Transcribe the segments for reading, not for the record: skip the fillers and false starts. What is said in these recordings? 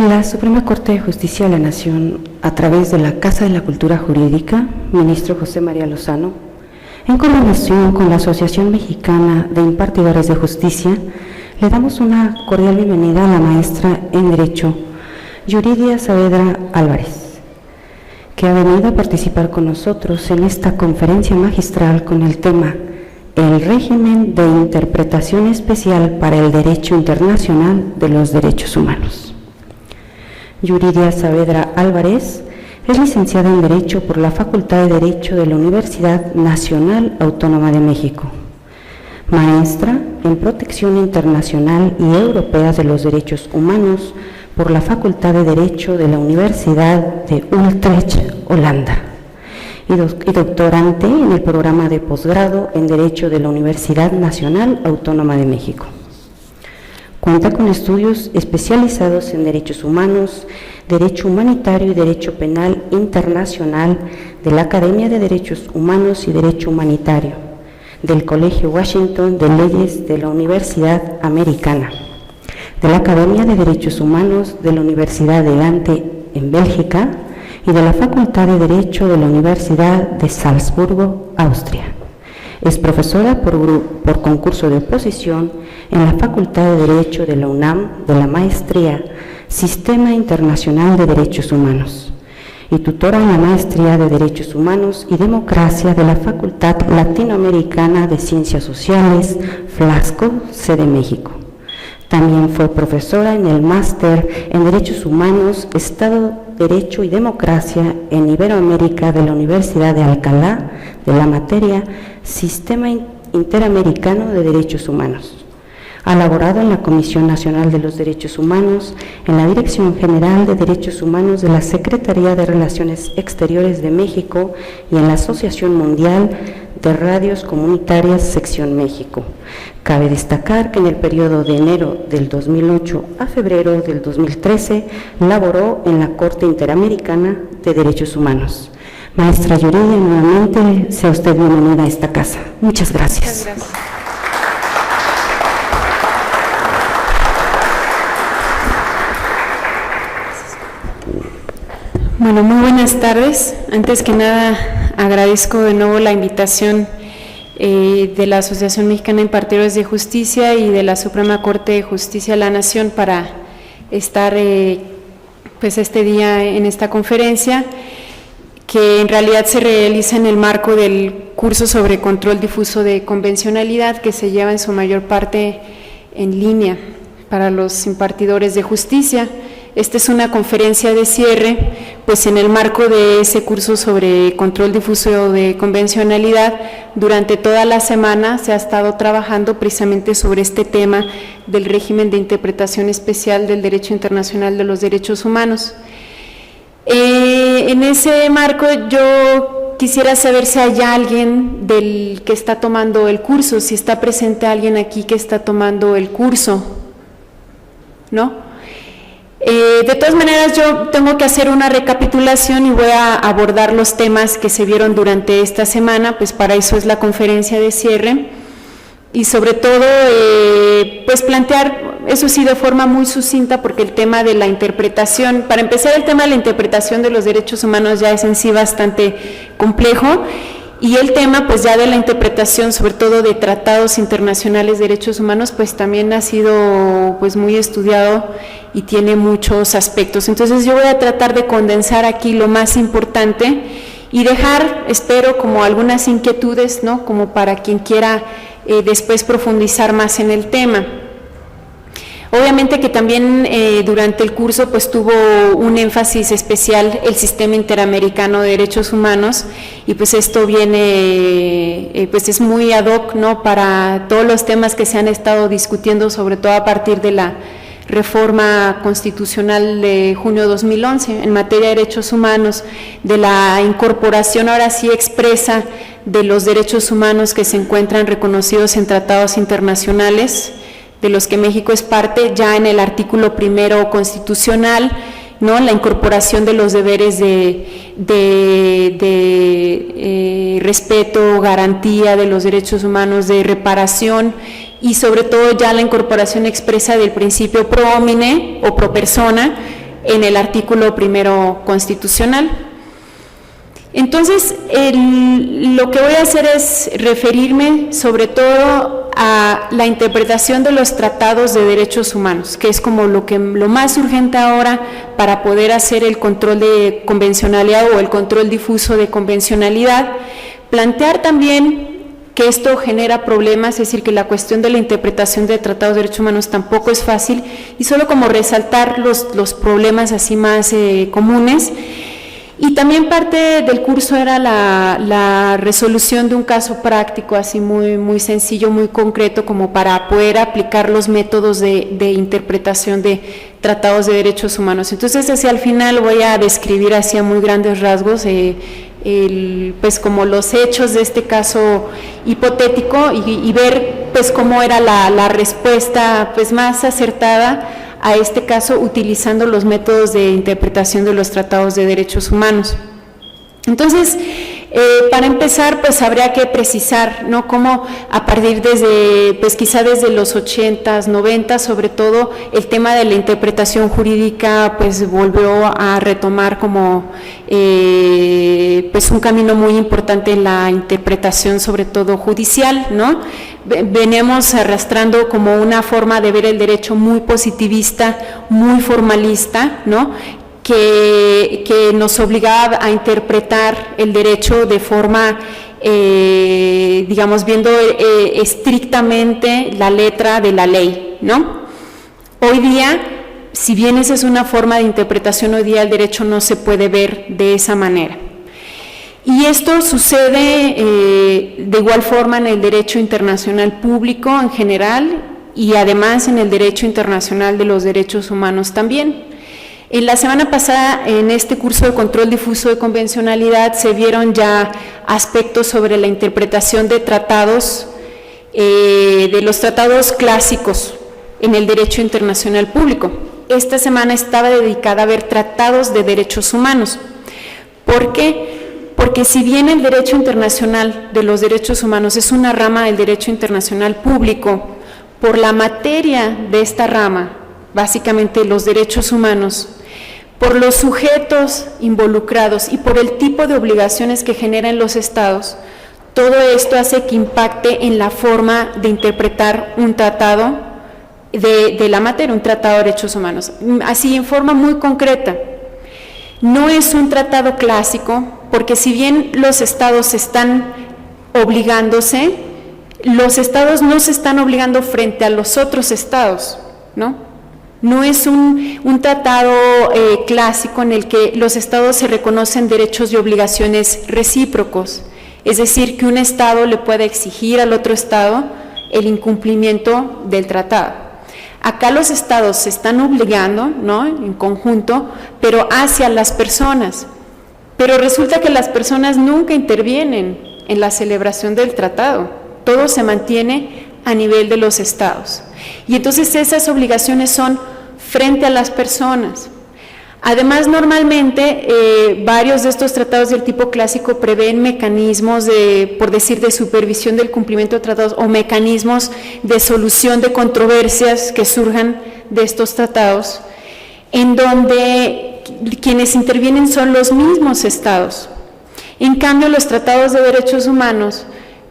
la Suprema Corte de Justicia de la Nación, a través de la Casa de la Cultura Jurídica, ministro José María Lozano, en coordinación con la Asociación Mexicana de Impartidores de Justicia, le damos una cordial bienvenida a la maestra en Derecho, Yuridia Saavedra Álvarez, que ha venido a participar con nosotros en esta conferencia magistral con el tema El régimen de interpretación especial para el derecho internacional de los derechos humanos. Yuridia Saavedra Álvarez es licenciada en Derecho por la Facultad de Derecho de la Universidad Nacional Autónoma de México, maestra en Protección Internacional y Europea de los Derechos Humanos por la Facultad de Derecho de la Universidad de Utrecht, Holanda, y doctorante en el programa de posgrado en Derecho de la Universidad Nacional Autónoma de México. Cuenta con estudios especializados en Derechos Humanos, Derecho Humanitario y Derecho Penal Internacional de la Academia de Derechos Humanos y Derecho Humanitario, del Colegio Washington de Leyes de la Universidad Americana, de la Academia de Derechos Humanos de la Universidad de Gante en Bélgica y de la Facultad de Derecho de la Universidad de Salzburgo, Austria. Es profesora por concurso de oposición en la Facultad de Derecho de la UNAM de la Maestría Sistema Internacional de Derechos Humanos y tutora en la Maestría de Derechos Humanos y Democracia de la Facultad Latinoamericana de Ciencias Sociales, Flasco, sede México. También fue profesora en el Máster en Derechos Humanos, Estado, Derecho y Democracia en Iberoamérica de la Universidad de Alcalá, de la materia Sistema Interamericano de Derechos Humanos. Ha laborado en la Comisión Nacional de los Derechos Humanos, en la Dirección General de Derechos Humanos de la Secretaría de Relaciones Exteriores de México y en la Asociación Mundial de Radios Comunitarias, Sección México. Cabe destacar que en el periodo de enero del 2008 a febrero del 2013 laboró en la Corte Interamericana de Derechos Humanos. Maestra Yuridia, nuevamente sea usted bienvenida a esta casa. Muchas gracias. Muchas gracias. Bueno, muy buenas tardes. Antes que nada, agradezco de nuevo la invitación de la Asociación Mexicana de Impartidores de Justicia y de la Suprema Corte de Justicia de la Nación para estar pues este día en esta conferencia, que en realidad se realiza en el marco del curso sobre control difuso de convencionalidad, que se lleva en su mayor parte en línea para los impartidores de justicia. Esta es una conferencia de cierre, pues en el marco de ese curso sobre control difuso de convencionalidad, durante toda la semana se ha estado trabajando precisamente sobre este tema del régimen de interpretación especial del derecho internacional de los derechos humanos. En ese marco yo quisiera saber si hay alguien del que está tomando el curso, si está presente alguien aquí que está tomando el curso, ¿no? De todas maneras, yo tengo que hacer una recapitulación y voy a abordar los temas que se vieron durante esta semana, pues para eso es la conferencia de cierre, y sobre todo, pues plantear, eso sí, de forma muy sucinta, porque el tema de la interpretación, para empezar, el tema de la interpretación de los derechos humanos ya es en sí bastante complejo, y el tema pues ya de la interpretación sobre todo de tratados internacionales de derechos humanos pues también ha sido pues muy estudiado y tiene muchos aspectos. Entonces yo voy a tratar de condensar aquí lo más importante y dejar, espero, como algunas inquietudes, ¿no?, como para quien quiera después profundizar más en el tema. Obviamente que también durante el curso pues tuvo un énfasis especial el Sistema Interamericano de Derechos Humanos, y pues esto viene, pues es muy ad hoc, ¿no?, para todos los temas que se han estado discutiendo, sobre todo a partir de la reforma constitucional de junio de 2011 en materia de derechos humanos, de la incorporación ahora sí expresa de los derechos humanos que se encuentran reconocidos en tratados internacionales, de los que México es parte, ya en el artículo primero constitucional, ¿no?, la incorporación de los deberes de respeto, garantía de los derechos humanos, de reparación, y sobre todo ya la incorporación expresa del principio pro homine o pro persona en el artículo 1 constitucional. Entonces, lo que voy a hacer es referirme sobre todo a la interpretación de los tratados de derechos humanos, que es como lo más urgente ahora para poder hacer el control de convencionalidad o el control difuso de convencionalidad. Plantear también que esto genera problemas, es decir, que la cuestión de la interpretación de tratados de derechos humanos tampoco es fácil, y solo como resaltar los problemas así más comunes. Y también parte del curso era la resolución de un caso práctico, así muy sencillo, muy concreto, como para poder aplicar los métodos de interpretación de tratados de derechos humanos. Entonces, hacia el final voy a describir así a muy grandes rasgos pues como los hechos de este caso hipotético y ver pues cómo era la respuesta pues más acertada a este caso utilizando los métodos de interpretación de los tratados de derechos humanos. Entonces, para empezar, pues habría que precisar, ¿no?, cómo a partir pues quizá desde los 80s, 90s, sobre todo el tema de la interpretación jurídica, pues volvió a retomar como pues un camino muy importante en la interpretación, sobre todo judicial, ¿no? Venimos arrastrando como una forma de ver el derecho muy positivista, muy formalista, ¿no?, que nos obligaba a interpretar el derecho de forma, digamos, viendo estrictamente la letra de la ley, ¿no? Hoy día, si bien esa es una forma de interpretación, hoy día el derecho no se puede ver de esa manera. Y esto sucede de igual forma en el derecho internacional público en general y además en el derecho internacional de los derechos humanos también. En la semana pasada, en este curso de control difuso de convencionalidad, se vieron ya aspectos sobre la interpretación de tratados, de los tratados clásicos en el derecho internacional público. Esta semana estaba dedicada a ver tratados de derechos humanos. ¿Por qué? Porque si bien el derecho internacional de los derechos humanos es una rama del derecho internacional público, por la materia de esta rama, básicamente los derechos humanos, por los sujetos involucrados y por el tipo de obligaciones que generan los estados, todo esto hace que impacte en la forma de interpretar un tratado de la materia, un tratado de derechos humanos. Así, en forma muy concreta, no es un tratado clásico, porque si bien los estados están obligándose, los estados no se están obligando frente a los otros estados, ¿no? No es un tratado clásico en el que los estados se reconocen derechos y obligaciones recíprocos, es decir, que un estado le pueda exigir al otro estado el incumplimiento del tratado. Acá los estados se están obligando, ¿no?, en conjunto, pero hacia las personas. Pero resulta que las personas nunca intervienen en la celebración del tratado, todo se mantiene a nivel de los estados. Y entonces esas obligaciones son frente a las personas. Además, normalmente varios de estos tratados del tipo clásico prevén mecanismos por decir, de supervisión del cumplimiento de tratados o mecanismos de solución de controversias que surjan de estos tratados, en donde quienes intervienen son los mismos estados. En cambio, los tratados de derechos humanos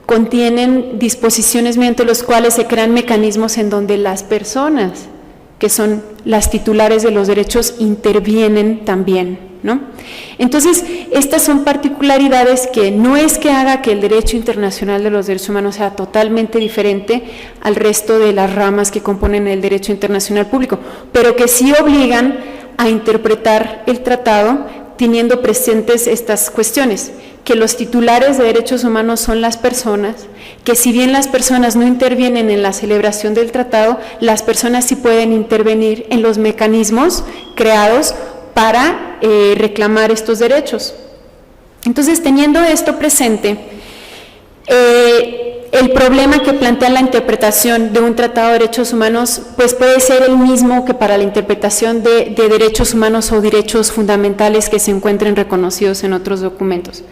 contienen disposiciones mediante los cuales se crean mecanismos en donde las personas, que son las titulares de los derechos, intervienen también, ¿no? Entonces, estas son particularidades que no es que haga que el derecho internacional de los derechos humanos sea totalmente diferente al resto de las ramas que componen el derecho internacional público, pero que sí obligan a interpretar el tratado teniendo presentes estas cuestiones, que los titulares de derechos humanos son las personas, que si bien las personas no intervienen en la celebración del tratado, las personas sí pueden intervenir en los mecanismos creados para reclamar estos derechos. Entonces, teniendo esto presente, el problema que plantea la interpretación de un tratado de derechos humanos pues puede ser el mismo que para la interpretación de derechos humanos o derechos fundamentales que se encuentren reconocidos en otros documentos.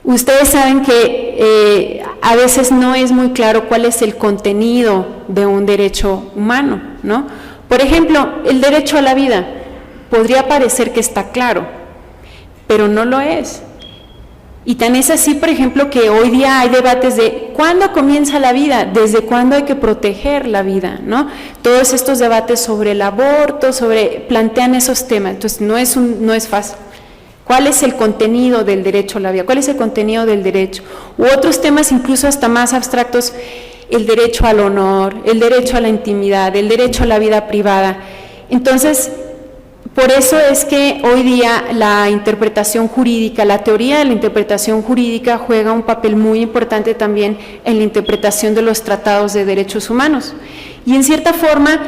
Ustedes saben que a veces no es muy claro cuál es el contenido de un derecho humano, ¿no? Por ejemplo, el derecho a la vida. podría parecer que está claro, pero no lo es. Y tan es así, por ejemplo, que hoy día hay debates de ¿cuándo comienza la vida? ¿Desde cuándo hay que proteger la vida? ¿No? Todos estos debates sobre el aborto, plantean esos temas. Entonces no es fácil. ¿Cuál es el contenido del derecho a la vida? ¿Cuál es el contenido del derecho? U otros temas incluso hasta más abstractos, el derecho al honor, el derecho a la intimidad, el derecho a la vida privada. Entonces, por eso es que hoy día la interpretación jurídica, la teoría de la interpretación jurídica juega un papel muy importante también en la interpretación de los tratados de derechos humanos. Y en cierta forma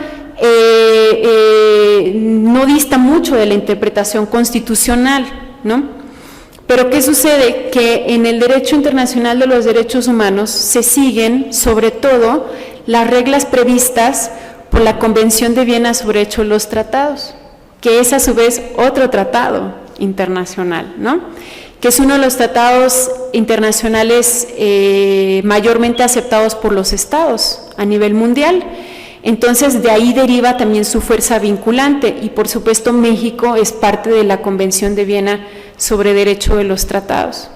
no dista mucho de la interpretación constitucional, ¿no? Pero ¿qué sucede? Que en el derecho internacional de los derechos humanos se siguen sobre todo las reglas previstas por la Convención de Viena sobre Derecho de los Tratados, que es a su vez otro tratado internacional, ¿no? Que es uno de los tratados internacionales mayormente aceptados por los estados a nivel mundial. Entonces, de ahí deriva también su fuerza vinculante y, por supuesto, México es parte de la Convención de Viena sobre Derecho de los Tratados.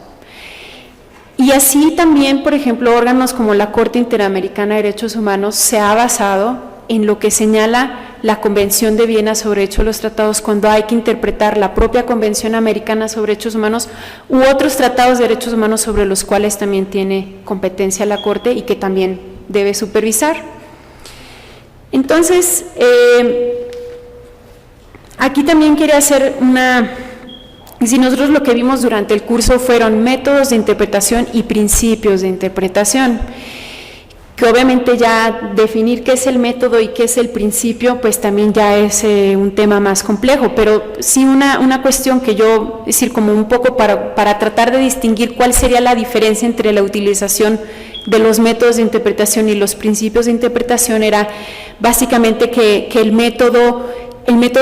Y así también, por ejemplo, órganos como la Corte Interamericana de Derechos Humanos se ha basado en lo que señala la Convención de Viena sobre Derecho de los Tratados cuando hay que interpretar la propia Convención Americana sobre Derechos Humanos u otros tratados de derechos humanos sobre los cuales también tiene competencia la Corte y que también debe supervisar. Entonces, aquí también quería hacer si nosotros lo que vimos durante el curso fueron métodos de interpretación y principios de interpretación, que obviamente ya definir qué es el método y qué es el principio, pues también ya es un tema más complejo, pero sí una cuestión que yo, es decir, como un poco para tratar de distinguir cuál sería la diferencia entre la utilización de los métodos de interpretación y los principios de interpretación era básicamente que el método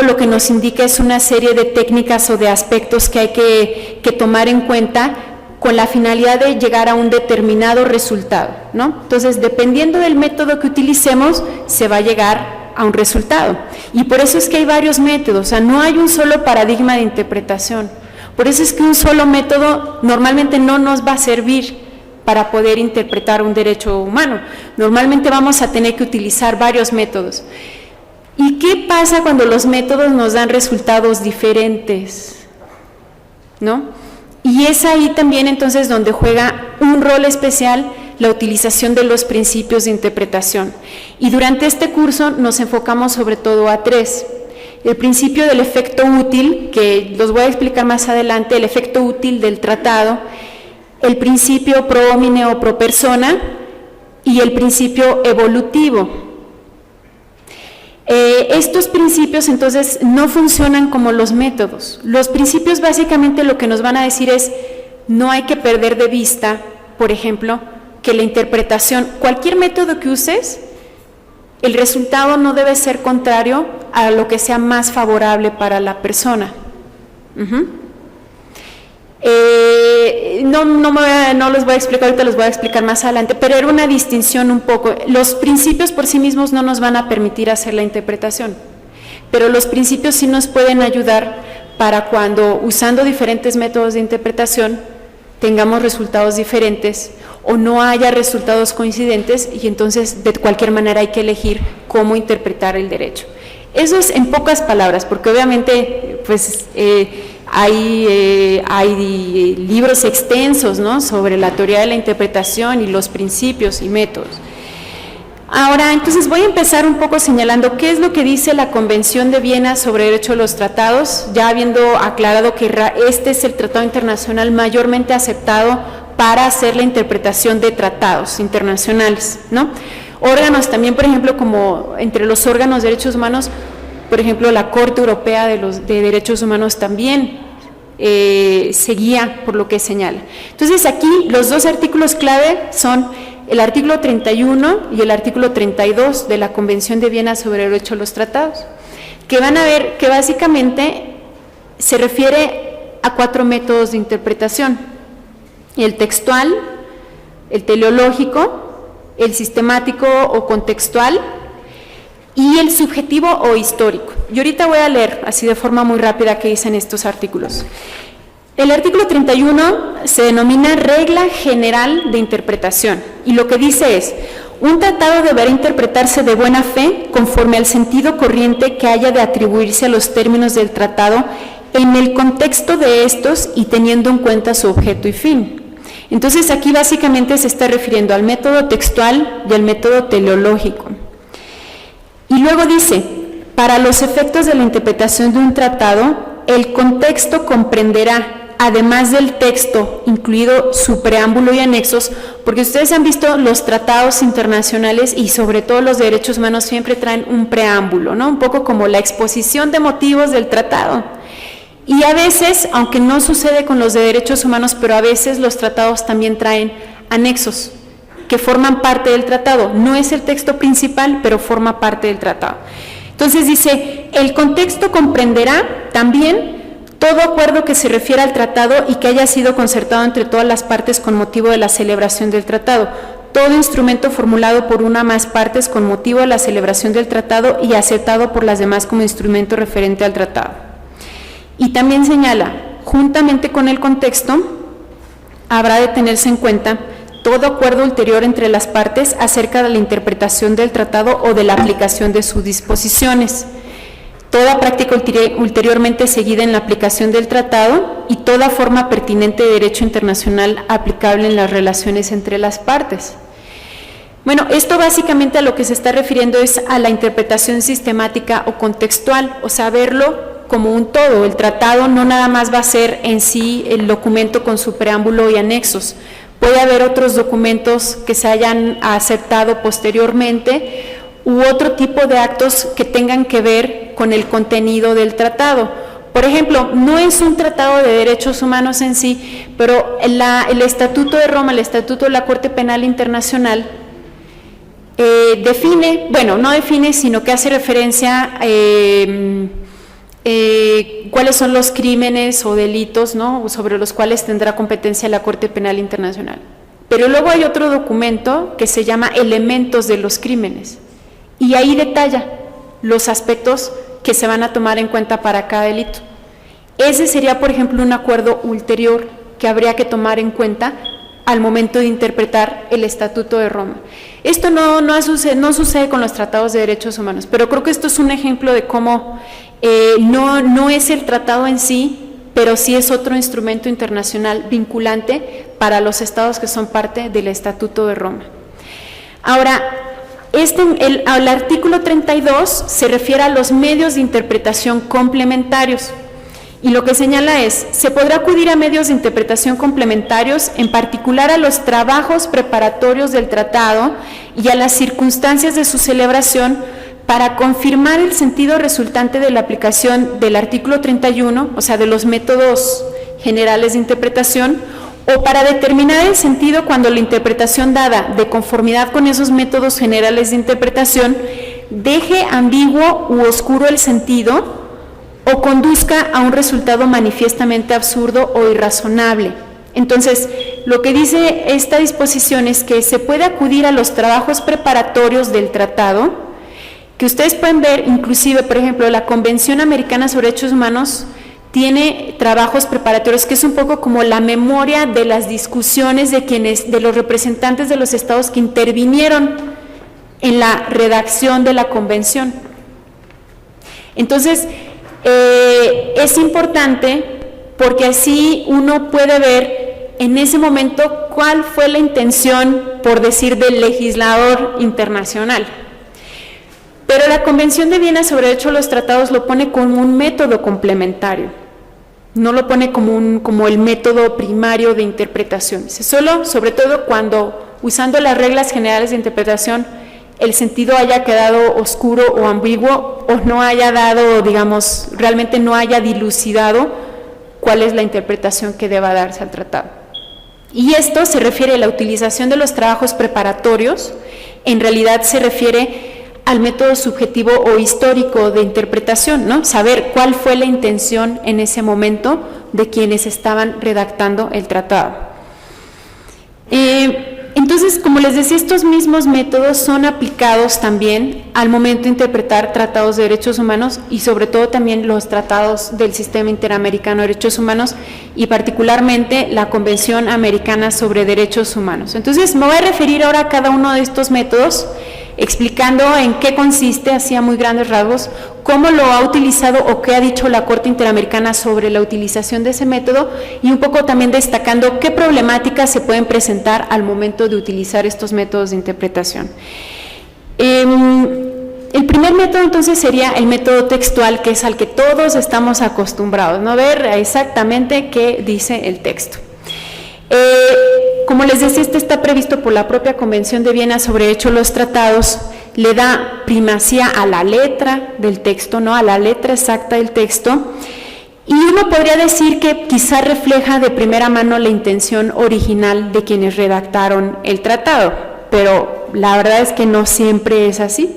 lo que nos indica es una serie de técnicas o de aspectos que hay que tomar en cuenta con la finalidad de llegar a un determinado resultado, ¿no? Entonces, dependiendo del método que utilicemos, se va a llegar a un resultado. Y por eso es que hay varios métodos, o sea, no hay un solo paradigma de interpretación. Por eso es que un solo método normalmente no nos va a servir para poder interpretar un derecho humano. Normalmente vamos a tener que utilizar varios métodos. ¿Y qué pasa cuando los métodos nos dan resultados diferentes? ¿No? Y es ahí también entonces donde juega un rol especial la utilización de los principios de interpretación. Y durante este curso nos enfocamos sobre todo a tres. El principio del efecto útil, que los voy a explicar más adelante, el efecto útil del tratado, el principio pro homine o pro persona y el principio evolutivo. Estos principios entonces no funcionan como los métodos. Los principios básicamente lo que nos van a decir es no hay que perder de vista, por ejemplo, que la interpretación, cualquier método que uses, el resultado no debe ser contrario a lo que sea más favorable para la persona. No les voy a explicar, ahorita les voy a explicar más adelante, pero era una distinción un poco. Los principios por sí mismos no nos van a permitir hacer la interpretación, pero los principios sí nos pueden ayudar para cuando, usando diferentes métodos de interpretación, tengamos resultados diferentes o no haya resultados coincidentes y entonces de cualquier manera hay que elegir cómo interpretar el derecho. Eso es en pocas palabras, porque obviamente pues hay libros extensos, ¿no?, sobre la teoría de la interpretación y los principios y métodos. Ahora, entonces voy a empezar un poco señalando qué es lo que dice la Convención de Viena sobre Derecho de los Tratados, ya habiendo aclarado que este es el tratado internacional mayormente aceptado para hacer la interpretación de tratados internacionales, ¿no? Órganos también, por ejemplo, como entre los órganos de derechos humanos, por ejemplo, la Corte Europea de Derechos Humanos también se guía por lo que señala. Entonces, aquí los dos artículos clave son el artículo 31 y el artículo 32 de la Convención de Viena sobre el Derecho a los Tratados, que van a ver que básicamente se refiere a 4 métodos de interpretación: el textual, el teleológico, el sistemático o contextual, y el subjetivo o histórico. Y ahorita voy a leer así de forma muy rápida qué dicen estos artículos. El artículo 31 se denomina Regla General de Interpretación, y lo que dice es: un tratado deberá interpretarse de buena fe conforme al sentido corriente que haya de atribuirse a los términos del tratado en el contexto de estos y teniendo en cuenta su objeto y fin. Entonces aquí básicamente se está refiriendo al método textual y al método teleológico. Y luego dice: para los efectos de la interpretación de un tratado, el contexto comprenderá, además del texto, incluido su preámbulo y anexos, porque ustedes han visto los tratados internacionales y sobre todo los de derechos humanos siempre traen un preámbulo, ¿no? Un poco como la exposición de motivos del tratado. Y a veces, aunque no sucede con los de derechos humanos, pero a veces los tratados también traen anexos que forman parte del tratado. No es el texto principal, pero forma parte del tratado. Entonces dice: el contexto comprenderá también todo acuerdo que se refiera al tratado y que haya sido concertado entre todas las partes con motivo de la celebración del tratado, todo instrumento formulado por una o más partes con motivo de la celebración del tratado y aceptado por las demás como instrumento referente al tratado. Y también señala: juntamente con el contexto, habrá de tenerse en cuenta todo acuerdo ulterior entre las partes acerca de la interpretación del tratado o de la aplicación de sus disposiciones, toda práctica ulteriormente seguida en la aplicación del tratado y toda forma pertinente de derecho internacional aplicable en las relaciones entre las partes. Bueno, esto básicamente a lo que se está refiriendo es a la interpretación sistemática o contextual, o sea, verlo como un todo. El tratado no nada más va a ser en sí el documento con su preámbulo y anexos, puede haber otros documentos que se hayan aceptado posteriormente u otro tipo de actos que tengan que ver con el contenido del tratado. Por ejemplo, no es un tratado de derechos humanos en sí, pero el Estatuto de Roma, el Estatuto de la Corte Penal Internacional, define, bueno, no define, sino que hace referencia cuáles son los crímenes o delitos, ¿no?, sobre los cuales tendrá competencia la Corte Penal Internacional. Pero luego hay otro documento que se llama Elementos de los Crímenes, y ahí detalla los aspectos que se van a tomar en cuenta para cada delito. Ese sería, por ejemplo, un acuerdo ulterior que habría que tomar en cuenta al momento de interpretar el Estatuto de Roma. Esto no sucede con los tratados de derechos humanos, pero creo que esto es un ejemplo de cómo no es el tratado en sí, pero sí es otro instrumento internacional vinculante para los estados que son parte del Estatuto de Roma. Ahora, el artículo 32 se refiere a los medios de interpretación complementarios, y lo que señala es: se podrá acudir a medios de interpretación complementarios, en particular a los trabajos preparatorios del tratado y a las circunstancias de su celebración, para confirmar el sentido resultante de la aplicación del artículo 31, o sea, de los métodos generales de interpretación, o para determinar el sentido cuando la interpretación dada de conformidad con esos métodos generales de interpretación deje ambiguo u oscuro el sentido o conduzca a un resultado manifiestamente absurdo o irrazonable. Entonces, lo que dice esta disposición es que se puede acudir a los trabajos preparatorios del tratado, que ustedes pueden ver, inclusive, por ejemplo, la Convención Americana sobre Derechos Humanos tiene trabajos preparatorios, que es un poco como la memoria de las discusiones de los representantes de los estados que intervinieron en la redacción de la convención. Entonces, es importante porque así uno puede ver en ese momento cuál fue la intención, por decir, del legislador internacional. Pero la Convención de Viena sobre Derecho a los Tratados lo pone como un método complementario, no lo pone como el método primario de interpretación. Solo, sobre todo cuando, usando las reglas generales de interpretación, el sentido haya quedado oscuro o ambiguo, o no haya dado, digamos, realmente no haya dilucidado cuál es la interpretación que deba darse al tratado. Y esto se refiere a la utilización de los trabajos preparatorios, en realidad se refiere al método subjetivo o histórico de interpretación, ¿no? Saber cuál fue la intención en ese momento de quienes estaban redactando el tratado. Entonces, como les decía, estos mismos métodos son aplicados también al momento de interpretar tratados de derechos humanos y sobre todo también los tratados del Sistema Interamericano de Derechos Humanos y particularmente la Convención Americana sobre Derechos Humanos. Entonces, me voy a referir ahora a cada uno de estos métodos, explicando en qué consiste, así a muy grandes rasgos, cómo lo ha utilizado o qué ha dicho la Corte Interamericana sobre la utilización de ese método y un poco también destacando qué problemáticas se pueden presentar al momento de utilizar estos métodos de interpretación. El primer método entonces sería el método textual, que es al que todos estamos acostumbrados, ¿no? Ver exactamente qué dice el texto. Como les decía, este está previsto por la propia Convención de Viena sobre Derecho a los Tratados, le da primacía a la letra del texto, ¿no? A la letra exacta del texto, y uno podría decir que quizá refleja de primera mano la intención original de quienes redactaron el tratado, pero la verdad es que no siempre es así.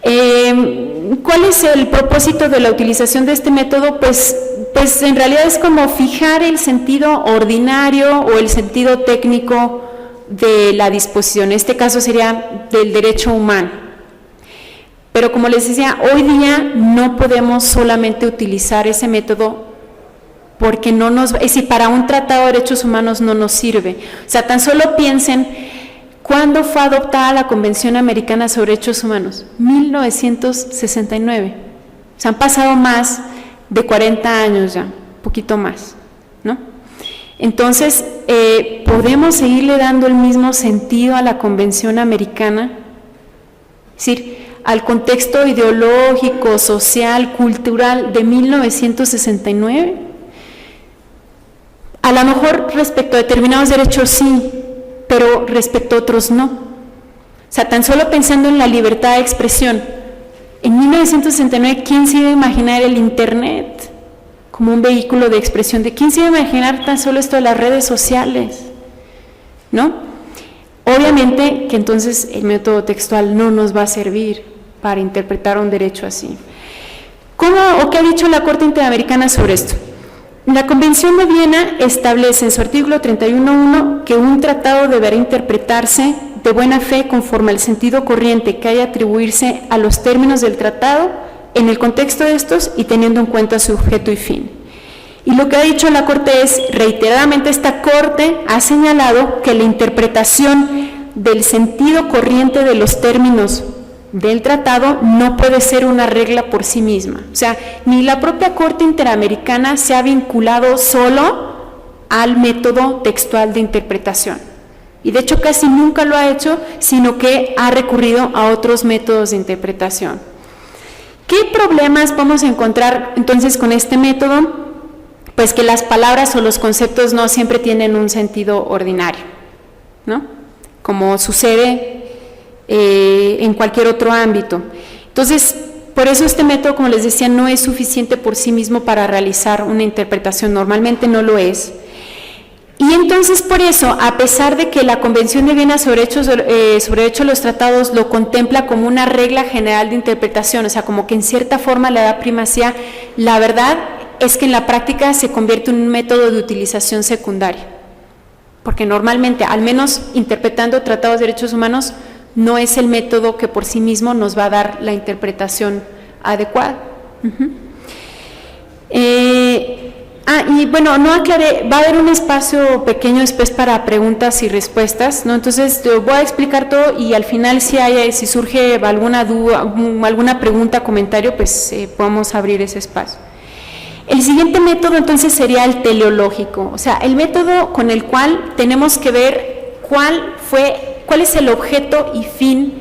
¿Cuál es el propósito de la utilización de este método? Pues en realidad es como fijar el sentido ordinario o el sentido técnico de la disposición, en este caso sería del derecho humano. Pero como les decía, hoy día no podemos solamente utilizar ese método porque no nos, es decir, para un tratado de derechos humanos no nos sirve. O sea, tan solo piensen, ¿cuándo fue adoptada la Convención Americana sobre Derechos Humanos? 1969. O sea, han pasado más de 40 años ya, un poquito más, ¿no? Entonces, ¿podemos seguirle dando el mismo sentido a la Convención Americana? Es decir, al contexto ideológico, social, cultural de 1969. A lo mejor respecto a determinados derechos sí, pero respecto a otros no. O sea, tan solo pensando en la libertad de expresión, en 1969, ¿quién se iba a imaginar el Internet como un vehículo de expresión? ¿De quién se iba a imaginar tan solo esto de las redes sociales? ¿No? Obviamente que entonces el método textual no nos va a servir para interpretar un derecho así. ¿Cómo o qué ha dicho la Corte Interamericana sobre esto? La Convención de Viena establece en su artículo 31.1 que un tratado deberá interpretarse de buena fe conforme al sentido corriente que haya atribuirse a los términos del tratado en el contexto de estos y teniendo en cuenta su objeto y fin. Y lo que ha dicho la Corte es, reiteradamente esta Corte ha señalado que la interpretación del sentido corriente de los términos del tratado no puede ser una regla por sí misma. O sea, ni la propia Corte Interamericana se ha vinculado solo al método textual de interpretación. Y de hecho casi nunca lo ha hecho, sino que ha recurrido a otros métodos de interpretación. ¿Qué problemas vamos a encontrar entonces con este método? Pues que las palabras o los conceptos no siempre tienen un sentido ordinario, ¿no? Como sucede en cualquier otro ámbito. Entonces, por eso este método, como les decía, no es suficiente por sí mismo para realizar una interpretación, normalmente no lo es. Y entonces, por eso, a pesar de que la Convención de Viena sobre Derecho a los Tratados lo contempla como una regla general de interpretación, o sea, como que en cierta forma le da primacía, la verdad es que en la práctica se convierte en un método de utilización secundaria, porque normalmente, al menos interpretando tratados de derechos humanos, no es el método que por sí mismo nos va a dar la interpretación adecuada. Y bueno, no aclaré, va a haber un espacio pequeño después para preguntas y respuestas, ¿no? Entonces te voy a explicar todo y al final si surge alguna duda, alguna pregunta, comentario, pues podemos abrir ese espacio. El siguiente método entonces sería el teleológico, o sea, el método con el cual tenemos que ver cuál es el objeto y fin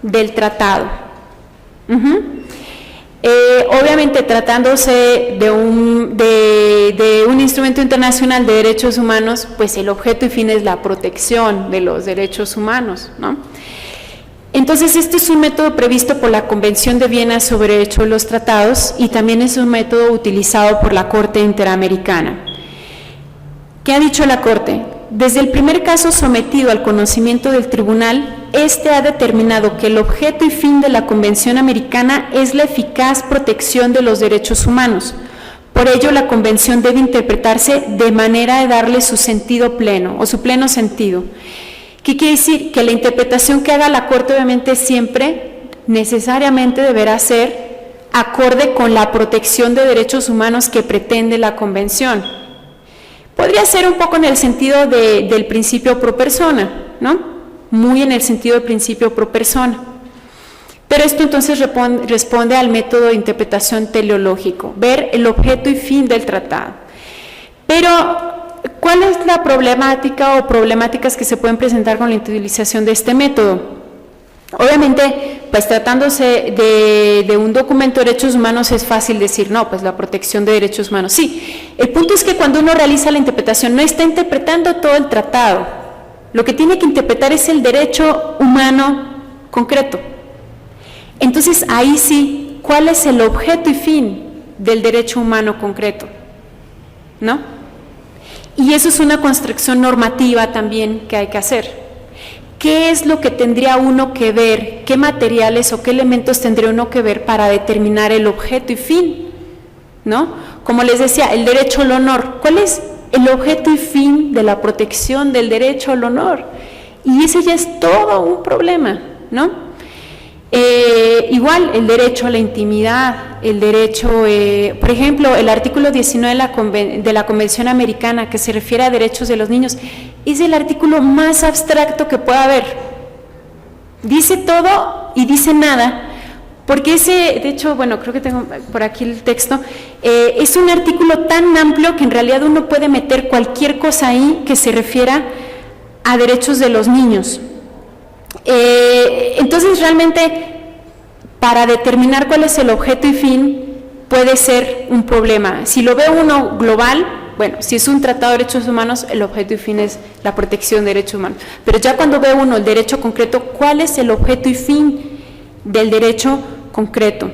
del tratado. Obviamente tratándose de un instrumento internacional de derechos humanos, pues el objeto y fin es la protección de los derechos humanos, ¿no? Entonces este es un método previsto por la Convención de Viena sobre Derecho a los Tratados y también es un método utilizado por la Corte Interamericana. ¿Qué ha dicho la Corte? Desde el primer caso sometido al conocimiento del tribunal, este ha determinado que el objeto y fin de la Convención Americana es la eficaz protección de los derechos humanos. Por ello, la Convención debe interpretarse de manera de darle su sentido pleno o su pleno sentido. ¿Qué quiere decir? Que la interpretación que haga la Corte obviamente siempre, necesariamente deberá ser acorde con la protección de derechos humanos que pretende la Convención. Podría ser un poco en el sentido del principio pro persona, ¿no? Muy en el sentido del principio pro persona. Pero esto entonces responde al método de interpretación teleológico, ver el objeto y fin del tratado. Pero, ¿cuál es la problemática o problemáticas que se pueden presentar con la utilización de este método? Obviamente, pues tratándose de un documento de derechos humanos es fácil decir, no, pues la protección de derechos humanos. Sí, el punto es que cuando uno realiza la interpretación no está interpretando todo el tratado. Lo que tiene que interpretar es el derecho humano concreto. Entonces, ahí sí, ¿cuál es el objeto y fin del derecho humano concreto? ¿No? Y eso es una construcción normativa también que hay que hacer. ¿Qué es lo que tendría uno que ver? ¿Qué materiales o qué elementos tendría uno que ver para determinar el objeto y fin? ¿No? Como les decía, el derecho al honor. ¿Cuál es el objeto y fin de la protección del derecho al honor? Y ese ya es todo un problema, ¿no? Igual, el derecho a la intimidad, el derecho, por ejemplo, el artículo 19 de la Convención Americana, que se refiere a derechos de los niños, es el artículo más abstracto que pueda haber. Dice todo y dice nada, porque de hecho, bueno, creo que tengo por aquí el texto, es un artículo tan amplio que en realidad uno puede meter cualquier cosa ahí que se refiera a derechos de los niños. Entonces realmente para determinar cuál es el objeto y fin puede ser un problema. Si lo ve uno global, bueno, si es un tratado de derechos humanos, el objeto y fin es la protección de derechos humanos, pero ya cuando ve uno el derecho concreto, ¿cuál es el objeto y fin del derecho concreto?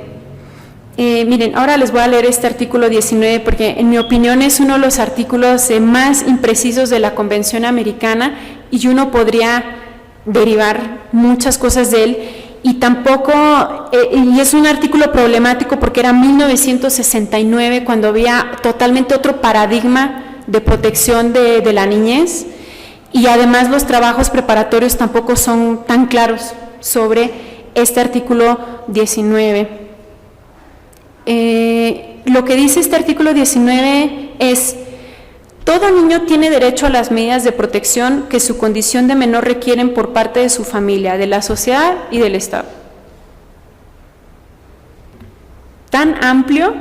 Miren, ahora les voy a leer este artículo 19 porque en mi opinión es uno de los artículos más imprecisos de la Convención Americana y uno podría derivar muchas cosas de él, y tampoco, y es un artículo problemático porque era 1969 cuando había totalmente otro paradigma de protección de la niñez, y además los trabajos preparatorios tampoco son tan claros sobre este artículo 19. Lo que dice este artículo 19 es: todo niño tiene derecho a las medidas de protección que su condición de menor requieren por parte de su familia, de la sociedad y del Estado. Tan amplio.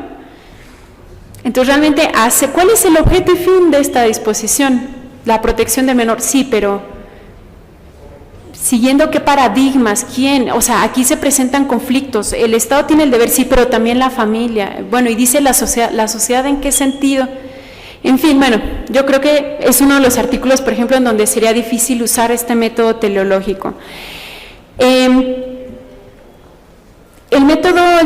Entonces realmente ¿cuál es el objeto y fin de esta disposición? La protección del menor, sí, pero siguiendo qué paradigmas, quién, o sea, aquí se presentan conflictos, el Estado tiene el deber, sí, pero también la familia, bueno, y dice la sociedad ¿en qué sentido? En fin, bueno, yo creo que es uno de los artículos, por ejemplo, en donde sería difícil usar este método teleológico. El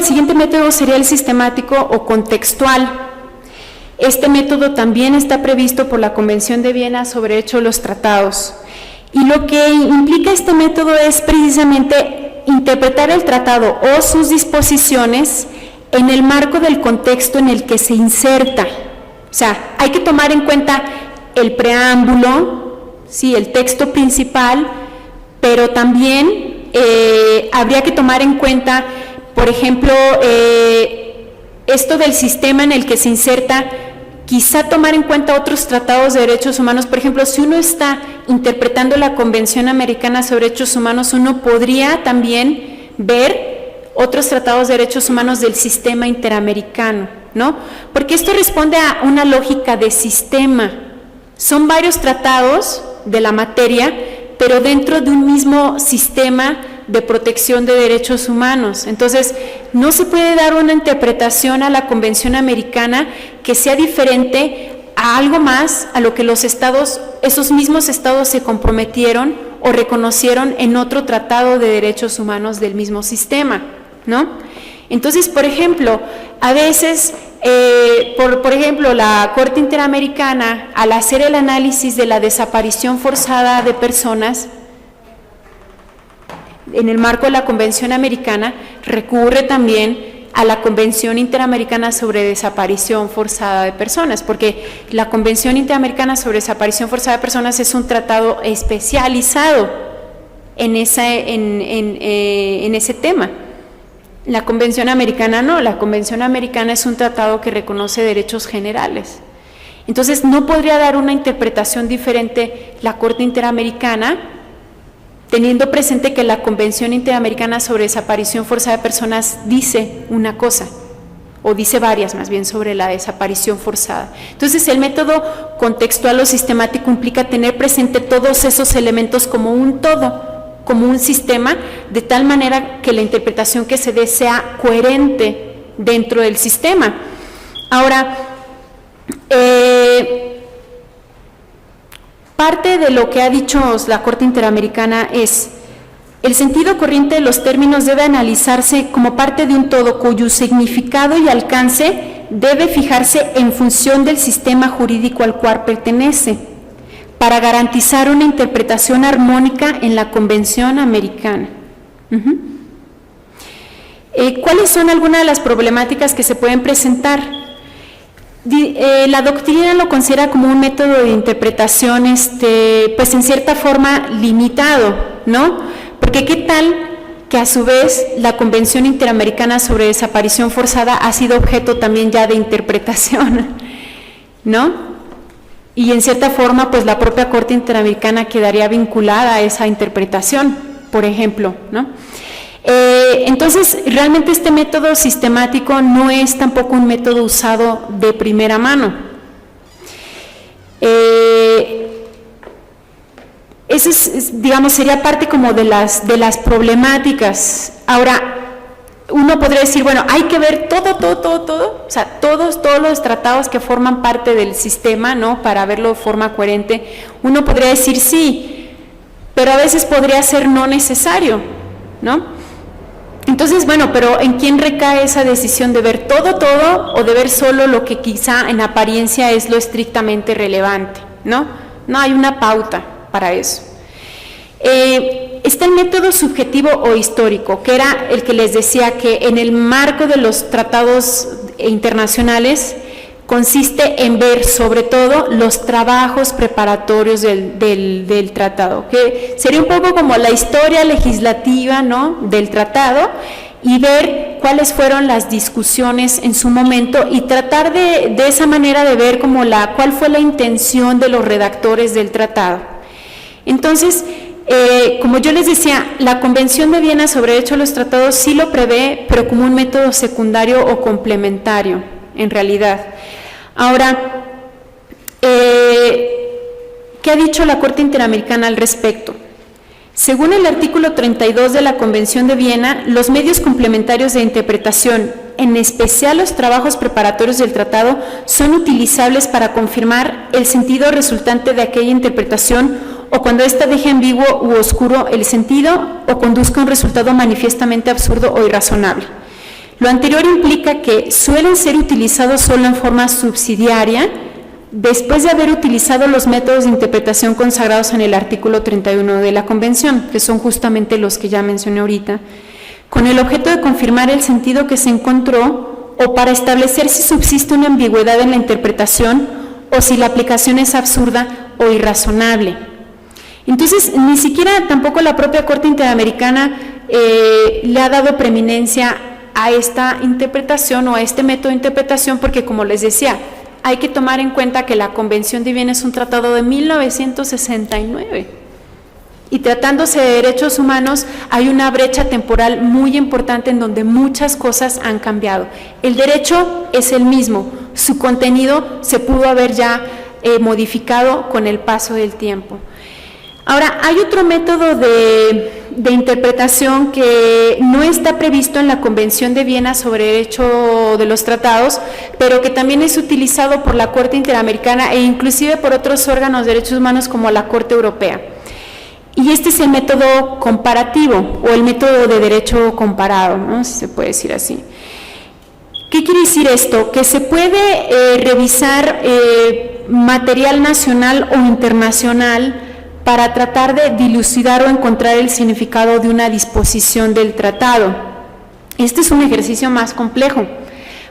siguiente método sería el sistemático o contextual. Este método también está previsto por la Convención de Viena sobre Derecho de los Tratados. Y lo que implica este método es precisamente interpretar el tratado o sus disposiciones en el marco del contexto en el que se inserta. O sea, hay que tomar en cuenta el preámbulo, sí, el texto principal, pero también habría que tomar en cuenta, por ejemplo, esto del sistema en el que se inserta, quizá tomar en cuenta otros tratados de derechos humanos. Por ejemplo, si uno está interpretando la Convención Americana sobre Derechos Humanos, uno podría también ver otros tratados de derechos humanos del sistema interamericano, ¿no? Porque esto responde a una lógica de sistema. Son varios tratados de la materia, pero dentro de un mismo sistema de protección de derechos humanos. Entonces, no se puede dar una interpretación a la Convención Americana que sea diferente a algo más a lo que los estados, esos mismos estados se comprometieron o reconocieron en otro tratado de derechos humanos del mismo sistema, ¿no? Entonces, por ejemplo, a veces, por ejemplo, la Corte Interamericana, al hacer el análisis de la desaparición forzada de personas, en el marco de la Convención Americana, recurre también a la Convención Interamericana sobre Desaparición Forzada de Personas, porque la Convención Interamericana sobre Desaparición Forzada de Personas es un tratado especializado en ese tema. La Convención Americana no, la Convención Americana es un tratado que reconoce derechos generales. Entonces, no podría dar una interpretación diferente la Corte Interamericana, teniendo presente que la Convención Interamericana sobre Desaparición Forzada de Personas dice una cosa, o dice varias más bien, sobre la desaparición forzada. Entonces, el método contextual o sistemático implica tener presente todos esos elementos como un todo, como un sistema, de tal manera que la interpretación que se dé sea coherente dentro del sistema. Ahora, parte de lo que ha dicho la Corte Interamericana es: el sentido corriente de los términos debe analizarse como parte de un todo cuyo significado y alcance debe fijarse en función del sistema jurídico al cual pertenece, para garantizar una interpretación armónica en la Convención Americana. ¿Cuáles son algunas de las problemáticas que se pueden presentar? La doctrina lo considera como un método de interpretación, pues en cierta forma limitado, ¿no? Porque ¿qué tal que a su vez la Convención Interamericana sobre Desaparición Forzada ha sido objeto también ya de interpretación, ¿no? Y en cierta forma, pues la propia Corte Interamericana quedaría vinculada a esa interpretación, por ejemplo, ¿no? Entonces, realmente este método sistemático no es tampoco un método usado de primera mano. Eso es, digamos, sería parte como de las problemáticas. Ahora, uno podría decir, bueno, hay que ver todo, o sea, todos los tratados que forman parte del sistema, ¿no?, para verlo de forma coherente. Uno podría decir sí, pero a veces podría ser no necesario, ¿no? Entonces, bueno, pero ¿en quién recae esa decisión de ver todo o de ver solo lo que quizá en apariencia es lo estrictamente relevante, ¿no? No hay una pauta para eso. Está el método subjetivo o histórico, que era el que les decía que en el marco de los tratados internacionales consiste en ver sobre todo los trabajos preparatorios del tratado, que sería un poco como la historia legislativa, ¿no?, del tratado, y ver cuáles fueron las discusiones en su momento y tratar de esa manera de ver como cuál fue la intención de los redactores del tratado. Entonces, como yo les decía, la Convención de Viena sobre Derecho a los Tratados sí lo prevé, pero como un método secundario o complementario, en realidad. Ahora, ¿qué ha dicho la Corte Interamericana al respecto? Según el artículo 32 de la Convención de Viena, los medios complementarios de interpretación, en especial los trabajos preparatorios del tratado, son utilizables para confirmar el sentido resultante de aquella interpretación o cuando ésta deje ambiguo u oscuro el sentido o conduzca a un resultado manifiestamente absurdo o irrazonable. Lo anterior implica que suelen ser utilizados solo en forma subsidiaria, después de haber utilizado los métodos de interpretación consagrados en el artículo 31 de la Convención, que son justamente los que ya mencioné ahorita, con el objeto de confirmar el sentido que se encontró o para establecer si subsiste una ambigüedad en la interpretación o si la aplicación es absurda o irrazonable. Entonces, ni siquiera tampoco la propia Corte Interamericana le ha dado preeminencia a esta interpretación o a este método de interpretación, porque como les decía, hay que tomar en cuenta que la Convención de Viena es un tratado de 1969 y tratándose de derechos humanos hay una brecha temporal muy importante en donde muchas cosas han cambiado. El derecho es el mismo, su contenido se pudo haber ya modificado con el paso del tiempo. Ahora, hay otro método de interpretación que no está previsto en la Convención de Viena sobre Derecho de los Tratados, pero que también es utilizado por la Corte Interamericana e inclusive por otros órganos de derechos humanos como la Corte Europea. Y este es el método comparativo o el método de derecho comparado, ¿no?, si se puede decir así. ¿Qué quiere decir esto? Que se puede revisar material nacional o internacional para tratar de dilucidar o encontrar el significado de una disposición del tratado. Este es un ejercicio más complejo,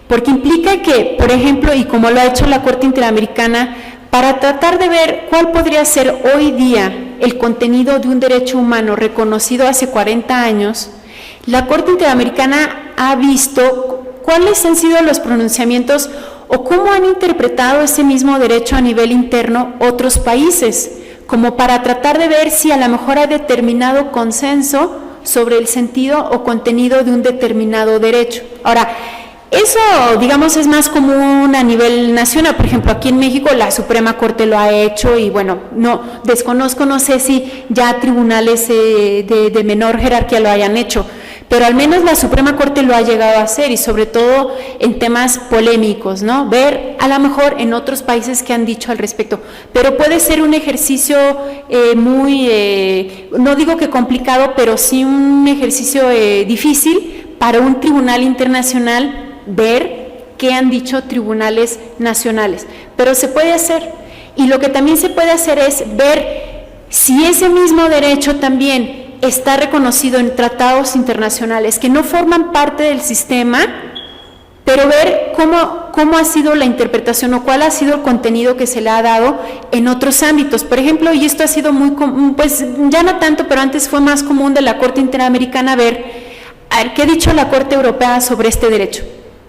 porque implica que, por ejemplo, y como lo ha hecho la Corte Interamericana, para tratar de ver cuál podría ser hoy día el contenido de un derecho humano reconocido hace 40 años, la Corte Interamericana ha visto cuáles han sido los pronunciamientos o cómo han interpretado ese mismo derecho a nivel interno otros países, como para tratar de ver si a lo mejor hay determinado consenso sobre el sentido o contenido de un determinado derecho. Ahora, eso, digamos, es más común a nivel nacional. Por ejemplo, aquí en México la Suprema Corte lo ha hecho y bueno, no desconozco, no sé si ya tribunales de menor jerarquía lo hayan hecho, pero al menos la Suprema Corte lo ha llegado a hacer y sobre todo en temas polémicos, ¿no? Ver a lo mejor en otros países qué han dicho al respecto, pero puede ser un ejercicio muy, no digo que complicado, pero sí un ejercicio difícil para un tribunal internacional ver qué han dicho tribunales nacionales, pero se puede hacer. Y lo que también se puede hacer es ver si ese mismo derecho también está reconocido en tratados internacionales que no forman parte del sistema, pero ver cómo ha sido la interpretación o cuál ha sido el contenido que se le ha dado en otros ámbitos. Por ejemplo, y esto ha sido muy común, pues ya no tanto, pero antes fue más común de la Corte Interamericana ver qué ha dicho la Corte Europea sobre este derecho,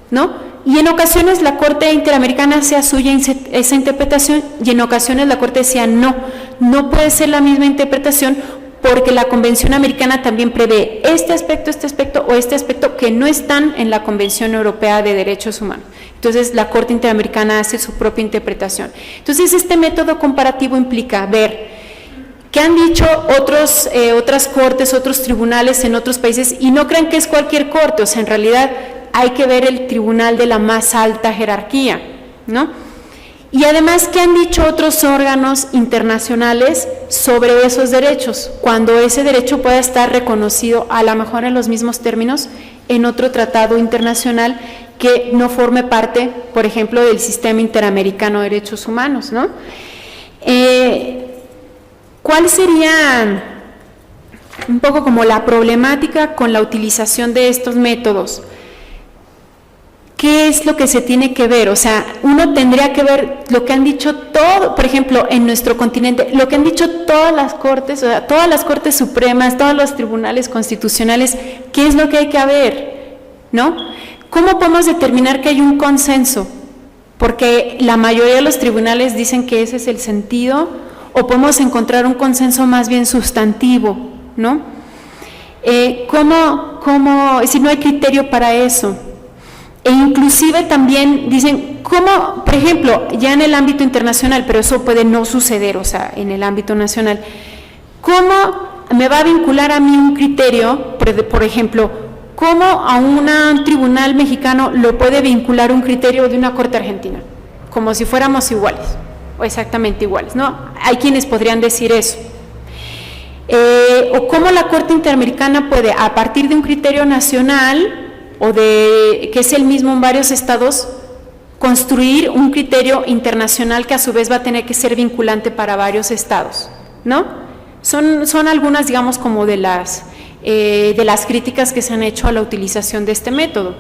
¿no? Y en ocasiones la Corte Interamericana hacía suya esa interpretación y en ocasiones la Corte decía no puede ser la misma interpretación porque la Convención Americana también prevé este aspecto o este aspecto que no están en la Convención Europea de Derechos Humanos. Entonces la Corte Interamericana hace su propia interpretación. Entonces este método comparativo implica ver qué han dicho otras cortes, otros tribunales en otros países, y no crean que es cualquier corte, o sea, en realidad hay que ver el tribunal de la más alta jerarquía, ¿no? Y además, ¿qué han dicho otros órganos internacionales sobre esos derechos? Cuando ese derecho pueda estar reconocido, a lo mejor en los mismos términos, en otro tratado internacional que no forme parte, por ejemplo, del Sistema Interamericano de Derechos Humanos, ¿no? ¿Cuál sería un poco como la problemática con la utilización de estos métodos? ¿Qué es lo que se tiene que ver? O sea, uno tendría que ver lo que han dicho todo, por ejemplo, en nuestro continente, lo que han dicho todas las cortes, o sea, todas las cortes supremas, todos los tribunales constitucionales, ¿qué es lo que hay que ver? ¿No? ¿Cómo podemos determinar que hay un consenso? Porque la mayoría de los tribunales dicen que ese es el sentido, o podemos encontrar un consenso más bien sustantivo, ¿no? ¿Cómo, si no hay criterio para eso? E inclusive también dicen, ¿cómo, por ejemplo, ya en el ámbito internacional, pero eso puede no suceder, o sea, en el ámbito nacional, ¿cómo me va a vincular a mí un criterio, por ejemplo, cómo a un tribunal mexicano lo puede vincular un criterio de una corte argentina? Como si fuéramos iguales, o exactamente iguales, ¿no? Hay quienes podrían decir eso. O cómo la Corte Interamericana puede, a partir de un criterio nacional, o que es el mismo en varios estados, construir un criterio internacional que a su vez va a tener que ser vinculante para varios estados, ¿no? Son algunas, digamos, como de las críticas que se han hecho a la utilización de este método.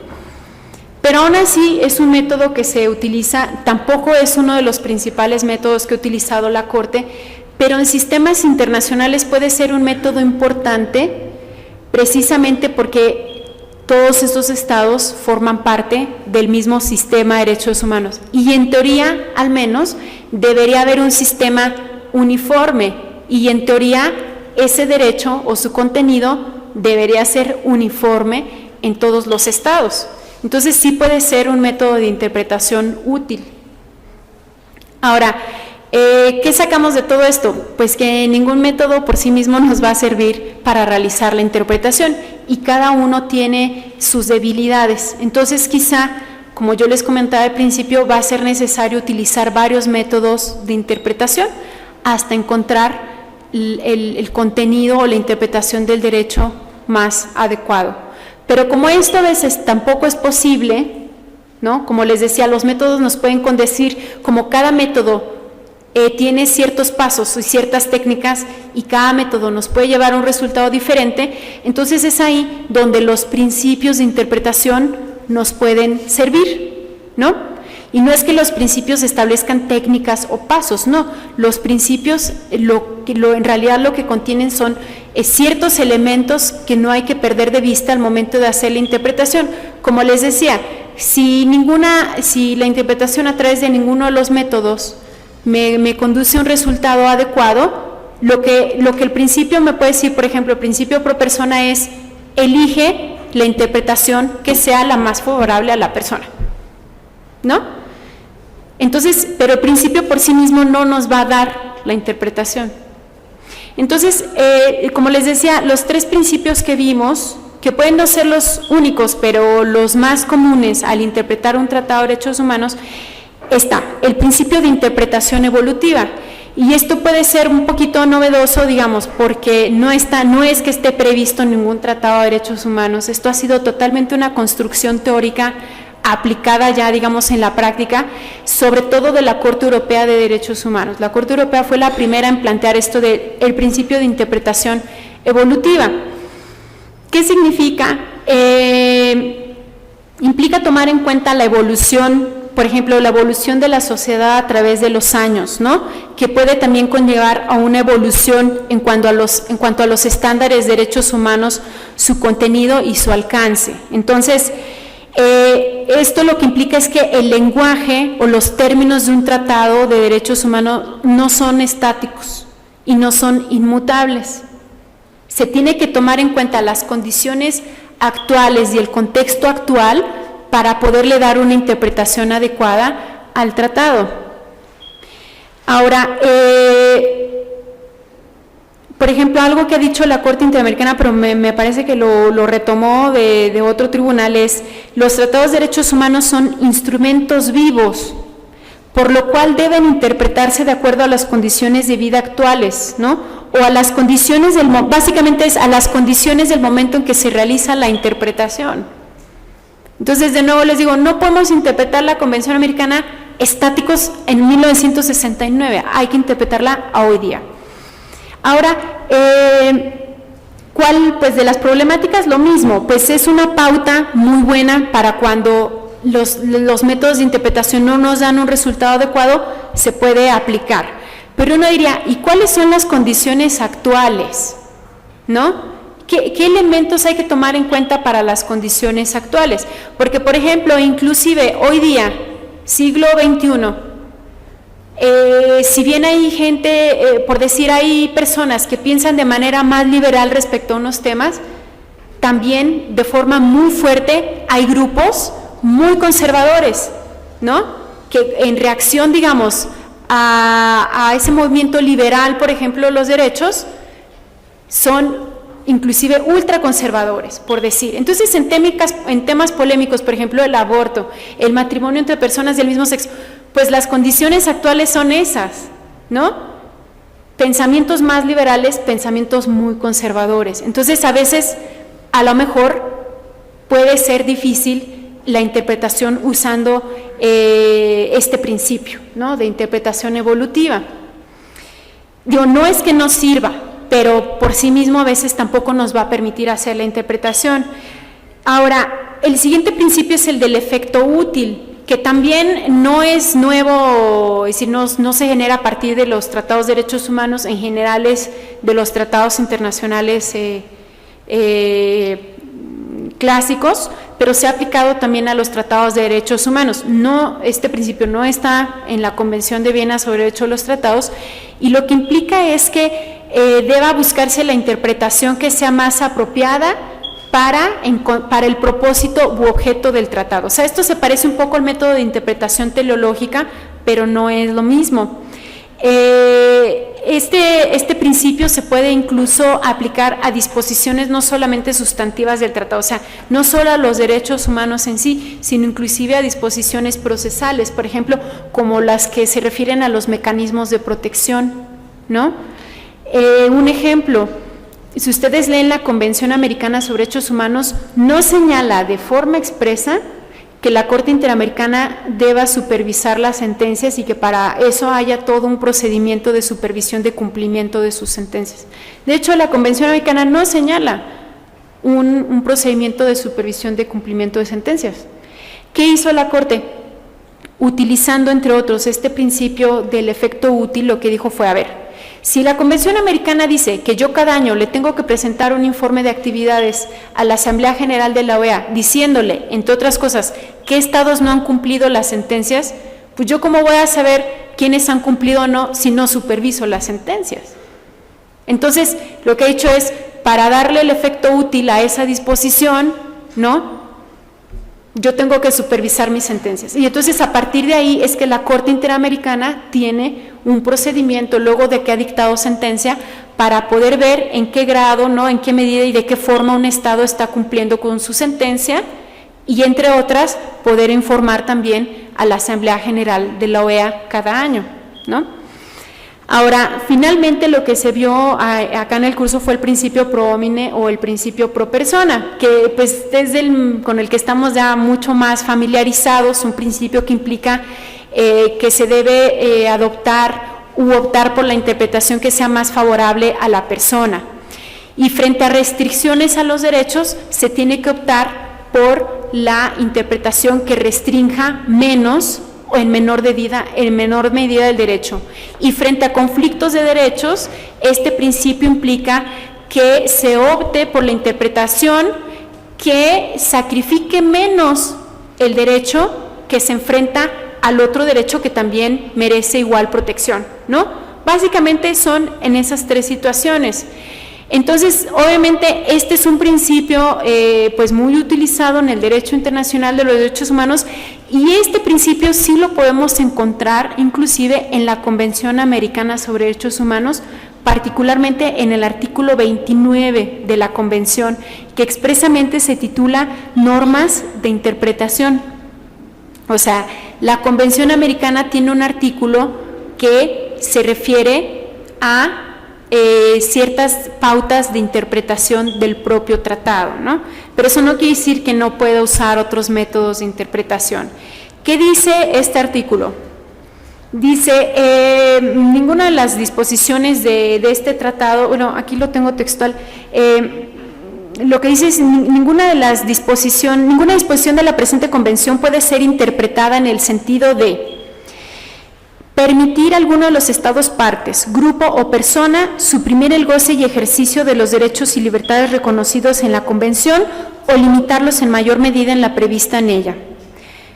Pero aún así es un método que se utiliza, tampoco es uno de los principales métodos que ha utilizado la Corte, pero en sistemas internacionales puede ser un método importante, precisamente porque todos estos estados forman parte del mismo sistema de derechos humanos y en teoría, al menos, debería haber un sistema uniforme y en teoría ese derecho o su contenido debería ser uniforme en todos los estados. Entonces sí puede ser un método de interpretación útil. Ahora, ¿qué sacamos de todo esto? Pues que ningún método por sí mismo nos va a servir para realizar la interpretación y cada uno tiene sus debilidades. Entonces quizá, como yo les comentaba al principio, va a ser necesario utilizar varios métodos de interpretación hasta encontrar el contenido o la interpretación del derecho más adecuado. Pero como esto a veces tampoco es posible, ¿no? Como les decía, los métodos nos pueden condecir, como cada método tiene ciertos pasos y ciertas técnicas y cada método nos puede llevar a un resultado diferente, entonces es ahí donde los principios de interpretación nos pueden servir, ¿no? Y no es que los principios establezcan técnicas o pasos, no, los principios en realidad lo que contienen son ciertos elementos que no hay que perder de vista al momento de hacer la interpretación. Como les decía, si la interpretación a través de ninguno de los métodos me conduce a un resultado adecuado, lo que el principio me puede decir, por ejemplo, el principio pro persona es: elige la interpretación que sea la más favorable a la persona, ¿no? Entonces, pero el principio por sí mismo no nos va a dar la interpretación. Entonces, como les decía, los 3 principios que vimos, que pueden no ser los únicos, pero los más comunes al interpretar un tratado de derechos humanos, está el principio de interpretación evolutiva. Y esto puede ser un poquito novedoso, digamos, porque no es que esté previsto en ningún tratado de derechos humanos. Esto ha sido totalmente una construcción teórica aplicada ya, digamos, en la práctica, sobre todo de la Corte Europea de Derechos Humanos. La Corte Europea fue la primera en plantear esto del principio de interpretación evolutiva. ¿Qué significa? Implica tomar en cuenta la evolución, por ejemplo, la evolución de la sociedad a través de los años, ¿no? Que puede también conllevar a una evolución en cuanto a los estándares de derechos humanos, su contenido y su alcance. Entonces, esto lo que implica es que el lenguaje o los términos de un tratado de derechos humanos no son estáticos y no son inmutables. Se tiene que tomar en cuenta las condiciones actuales y el contexto actual para poderle dar una interpretación adecuada al tratado. Ahora, por ejemplo, algo que ha dicho la Corte Interamericana, pero me parece que lo retomó de otro tribunal, es: los tratados de derechos humanos son instrumentos vivos, por lo cual deben interpretarse de acuerdo a las condiciones de vida actuales, ¿no? O a las condiciones básicamente es a las condiciones del momento en que se realiza la interpretación. Entonces, de nuevo les digo, no podemos interpretar la Convención Americana estáticos en 1969, hay que interpretarla a hoy día. Ahora, ¿cuál? Pues de las problemáticas lo mismo, pues es una pauta muy buena para cuando los métodos de interpretación no nos dan un resultado adecuado, se puede aplicar. Pero uno diría, ¿y cuáles son las condiciones actuales? ¿No? ¿Qué elementos hay que tomar en cuenta para las condiciones actuales? Porque, por ejemplo, inclusive hoy día, siglo XXI, si bien hay gente, por decir, hay personas que piensan de manera más liberal respecto a unos temas, también de forma muy fuerte hay grupos muy conservadores, ¿no? Que en reacción, digamos, a ese movimiento liberal, por ejemplo, los derechos, son inclusive ultraconservadores, por decir. Entonces, en temas polémicos, por ejemplo, el aborto, el matrimonio entre personas del mismo sexo, pues las condiciones actuales son esas, ¿no? Pensamientos más liberales, pensamientos muy conservadores. Entonces, a veces, a lo mejor, puede ser difícil la interpretación usando este principio, ¿no? De interpretación evolutiva. Digo, no es que no sirva, pero por sí mismo a veces tampoco nos va a permitir hacer la interpretación. Ahora, el siguiente principio es el del efecto útil, que también no es nuevo, es decir, no se genera a partir de los tratados de derechos humanos, en general es de los tratados internacionales clásicos, pero se ha aplicado también a los tratados de derechos humanos. No, este principio no está en la Convención de Viena sobre Derecho de los Tratados, y lo que implica es que deba buscarse la interpretación que sea más apropiada para el propósito u objeto del tratado. O sea, esto se parece un poco al método de interpretación teleológica, pero no es lo mismo. Este principio se puede incluso aplicar a disposiciones no solamente sustantivas del tratado, o sea, no solo a los derechos humanos en sí, sino inclusive a disposiciones procesales, por ejemplo, como las que se refieren a los mecanismos de protección, ¿no? Un ejemplo, si ustedes leen la Convención Americana sobre Derechos Humanos, no señala de forma expresa que la Corte Interamericana deba supervisar las sentencias y que para eso haya todo un procedimiento de supervisión de cumplimiento de sus sentencias. De hecho, la Convención Americana no señala un procedimiento de supervisión de cumplimiento de sentencias. ¿Qué hizo la Corte? Utilizando, entre otros, este principio del efecto útil, lo que dijo fue, a ver, si la Convención Americana dice que yo cada año le tengo que presentar un informe de actividades a la Asamblea General de la OEA, diciéndole, entre otras cosas, qué estados no han cumplido las sentencias, pues yo cómo voy a saber quiénes han cumplido o no si no superviso las sentencias. Entonces, lo que he hecho es, para darle el efecto útil a esa disposición, ¿no?, yo tengo que supervisar mis sentencias. Y entonces a partir de ahí es que la Corte Interamericana tiene un procedimiento luego de que ha dictado sentencia para poder ver en qué grado, ¿no?, en qué medida y de qué forma un Estado está cumpliendo con su sentencia y entre otras poder informar también a la Asamblea General de la OEA cada año, ¿no? Ahora, finalmente lo que se vio acá en el curso fue el principio pro homine o el principio pro persona, que pues es con el que estamos ya mucho más familiarizados, un principio que implica que se debe adoptar u optar por la interpretación que sea más favorable a la persona. Y frente a restricciones a los derechos, se tiene que optar por la interpretación que restrinja menos o en menor medida el derecho. Y frente a conflictos de derechos, este principio implica que se opte por la interpretación que sacrifique menos el derecho que se enfrenta al otro derecho que también merece igual protección, ¿no? Básicamente son en esas tres situaciones. Entonces, obviamente, este es un principio pues muy utilizado en el derecho internacional de los derechos humanos y este principio sí lo podemos encontrar inclusive en la Convención Americana sobre Derechos Humanos, particularmente en el artículo 29 de la Convención, que expresamente se titula Normas de Interpretación. O sea, la Convención Americana tiene un artículo que se refiere a ciertas pautas de interpretación del propio tratado, ¿no? Pero eso no quiere decir que no pueda usar otros métodos de interpretación. ¿Qué dice este artículo? Dice, ninguna de las disposiciones de este tratado, bueno, aquí lo tengo textual, lo que dice es ninguna disposición de la presente convención puede ser interpretada en el sentido de permitir a alguno de los estados partes, grupo o persona suprimir el goce y ejercicio de los derechos y libertades reconocidos en la Convención o limitarlos en mayor medida en la prevista en ella.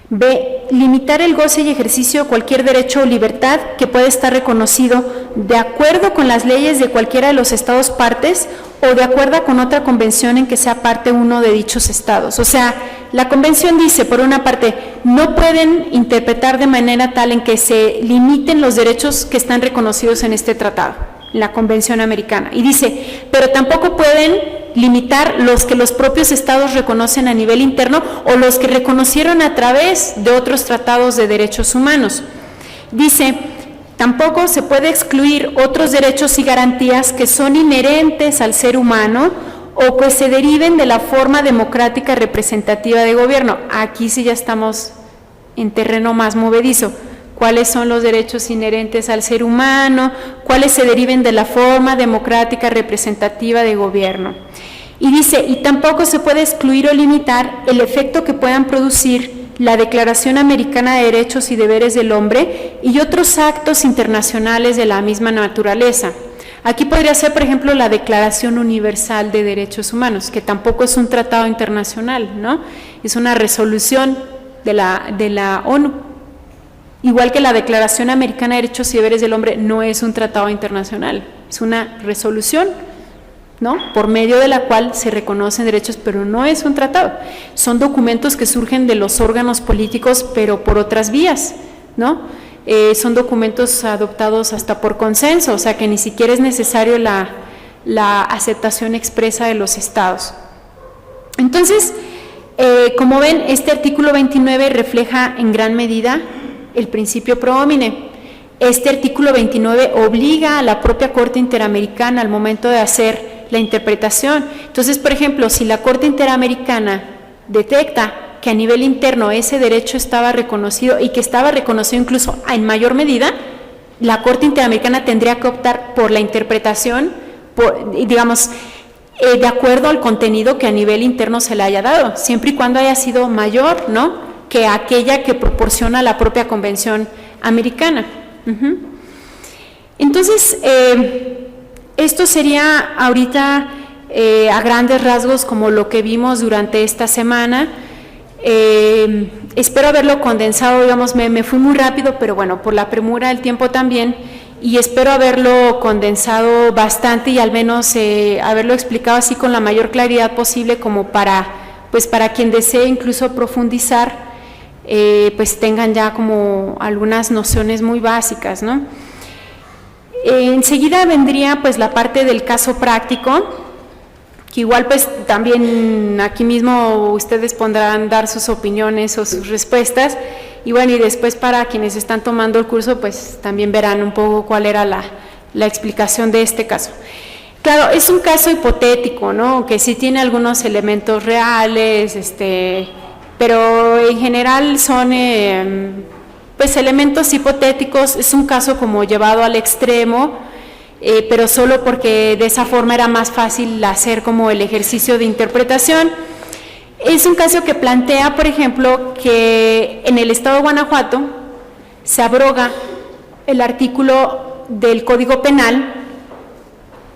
B. Limitar el goce y ejercicio de cualquier derecho o libertad que pueda estar reconocido de acuerdo con las leyes de cualquiera de los estados partes o de acuerdo con otra convención en que sea parte uno de dichos estados. O sea, la convención dice, por una parte, no pueden interpretar de manera tal en que se limiten los derechos que están reconocidos en este tratado, la Convención Americana. Y dice, pero tampoco pueden limitar los que los propios estados reconocen a nivel interno o los que reconocieron a través de otros tratados de derechos humanos. Dice, tampoco se puede excluir otros derechos y garantías que son inherentes al ser humano o que se deriven de la forma democrática representativa de gobierno. Aquí sí ya estamos en terreno más movedizo. ¿Cuáles son los derechos inherentes al ser humano? ¿Cuáles se deriven de la forma democrática representativa de gobierno? Y dice, y tampoco se puede excluir o limitar el efecto que puedan producir la Declaración Americana de Derechos y Deberes del Hombre y otros actos internacionales de la misma naturaleza. Aquí podría ser, por ejemplo, la Declaración Universal de Derechos Humanos, que tampoco es un tratado internacional, ¿no? Es una resolución de la ONU. Igual que la Declaración Americana de Derechos y Deberes del Hombre no es un tratado internacional, es una resolución, ¿no?, por medio de la cual se reconocen derechos, pero no es un tratado. Son documentos que surgen de los órganos políticos, pero por otras vías, ¿no? Son documentos adoptados hasta por consenso, o sea que ni siquiera es necesario la aceptación expresa de los estados. Entonces, como ven, este artículo 29 refleja en gran medida el principio pro homine. Este artículo 29 obliga a la propia Corte Interamericana al momento de hacer la interpretación. Entonces, por ejemplo, si la Corte Interamericana detecta que a nivel interno ese derecho estaba reconocido y que estaba reconocido incluso en mayor medida, la Corte Interamericana tendría que optar por la interpretación, digamos, de acuerdo al contenido que a nivel interno se le haya dado, siempre y cuando haya sido mayor, ¿no?, que aquella que proporciona la propia Convención Americana. Entonces, esto sería ahorita a grandes rasgos como lo que vimos durante esta semana. Espero haberlo condensado, digamos, me fui muy rápido, pero bueno, por la premura del tiempo también, y espero haberlo condensado bastante y al menos haberlo explicado así con la mayor claridad posible, como para quien desee incluso profundizar, pues tengan ya como algunas nociones muy básicas, ¿no? Enseguida vendría pues la parte del caso práctico, que igual pues también aquí mismo ustedes podrán dar sus opiniones o sus respuestas, y bueno, y después para quienes están tomando el curso pues también verán un poco cuál era la explicación de este caso. Claro, es un caso hipotético, ¿no?, que sí tiene algunos elementos reales, pero en general son pues elementos hipotéticos. Es un caso como llevado al extremo, pero solo porque de esa forma era más fácil hacer como el ejercicio de interpretación. Es un caso que plantea, por ejemplo, que en el estado de Guanajuato se abroga el artículo del Código Penal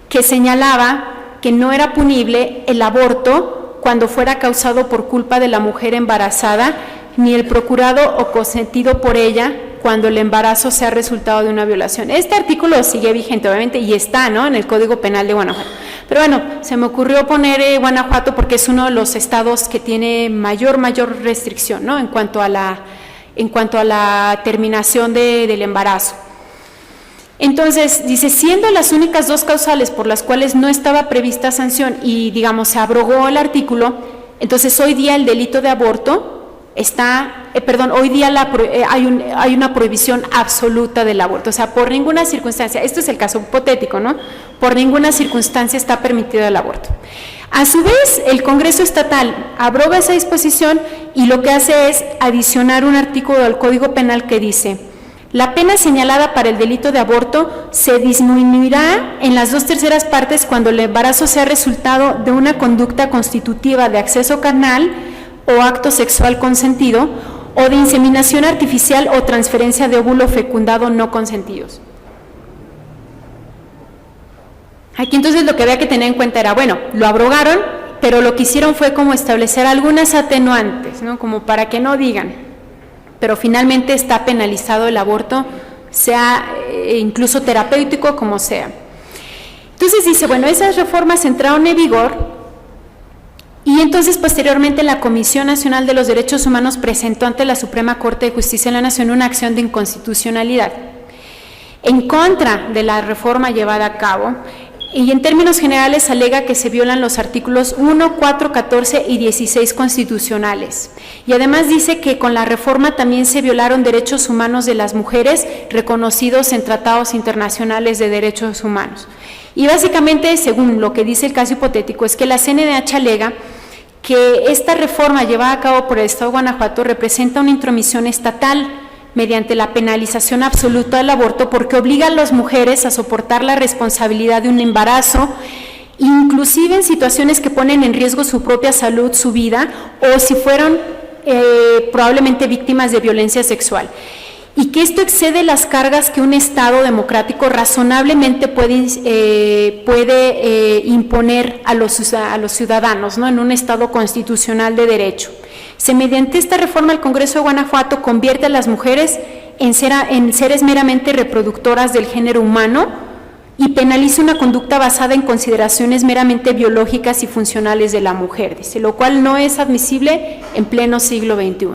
que señalaba que no era punible el aborto cuando fuera causado por culpa de la mujer embarazada, ni el procurado o consentido por ella cuando el embarazo sea resultado de una violación. Este artículo sigue vigente, obviamente, y está, ¿no?, en el Código Penal de Guanajuato. Pero bueno, se me ocurrió poner Guanajuato porque es uno de los estados que tiene mayor restricción, ¿no?, en cuanto a la terminación del embarazo. Entonces, dice, siendo las únicas dos causales por las cuales no estaba prevista sanción y, digamos, se abrogó el artículo, entonces hoy día el delito de aborto hoy día hay una prohibición absoluta del aborto, o sea, por ninguna circunstancia, esto es el caso hipotético, ¿no?, por ninguna circunstancia está permitido el aborto. A su vez, el Congreso Estatal abroga esa disposición y lo que hace es adicionar un artículo del Código Penal que dice: la pena señalada para el delito de aborto se disminuirá en las 2/3 partes cuando el embarazo sea resultado de una conducta constitutiva de acceso carnal o acto sexual consentido, o de inseminación artificial o transferencia de óvulo fecundado no consentidos. Aquí entonces lo que había que tener en cuenta era, bueno, lo abrogaron, pero lo que hicieron fue como establecer algunas atenuantes, ¿no?, como para que no digan, pero finalmente está penalizado el aborto, sea incluso terapéutico, como sea. Entonces dice, bueno, esas reformas entraron en vigor. Y entonces posteriormente la Comisión Nacional de los Derechos Humanos presentó ante la Suprema Corte de Justicia de la Nación una acción de inconstitucionalidad en contra de la reforma llevada a cabo, y en términos generales alega que se violan los artículos 1, 4, 14 y 16 constitucionales. Y además dice que con la reforma también se violaron derechos humanos de las mujeres reconocidos en tratados internacionales de derechos humanos. Y básicamente, según lo que dice el caso hipotético, es que la CNDH alega que esta reforma llevada a cabo por el Estado de Guanajuato representa una intromisión estatal mediante la penalización absoluta del aborto, porque obliga a las mujeres a soportar la responsabilidad de un embarazo, inclusive en situaciones que ponen en riesgo su propia salud, su vida, o si fueron probablemente víctimas de violencia sexual. Y que esto excede las cargas que un Estado democrático razonablemente puede imponer a los ciudadanos, ¿no?, en un Estado constitucional de derecho. Mediante esta reforma, el Congreso de Guanajuato convierte a las mujeres en seres meramente reproductoras del género humano y penaliza una conducta basada en consideraciones meramente biológicas y funcionales de la mujer, dice, lo cual no es admisible en pleno siglo XXI.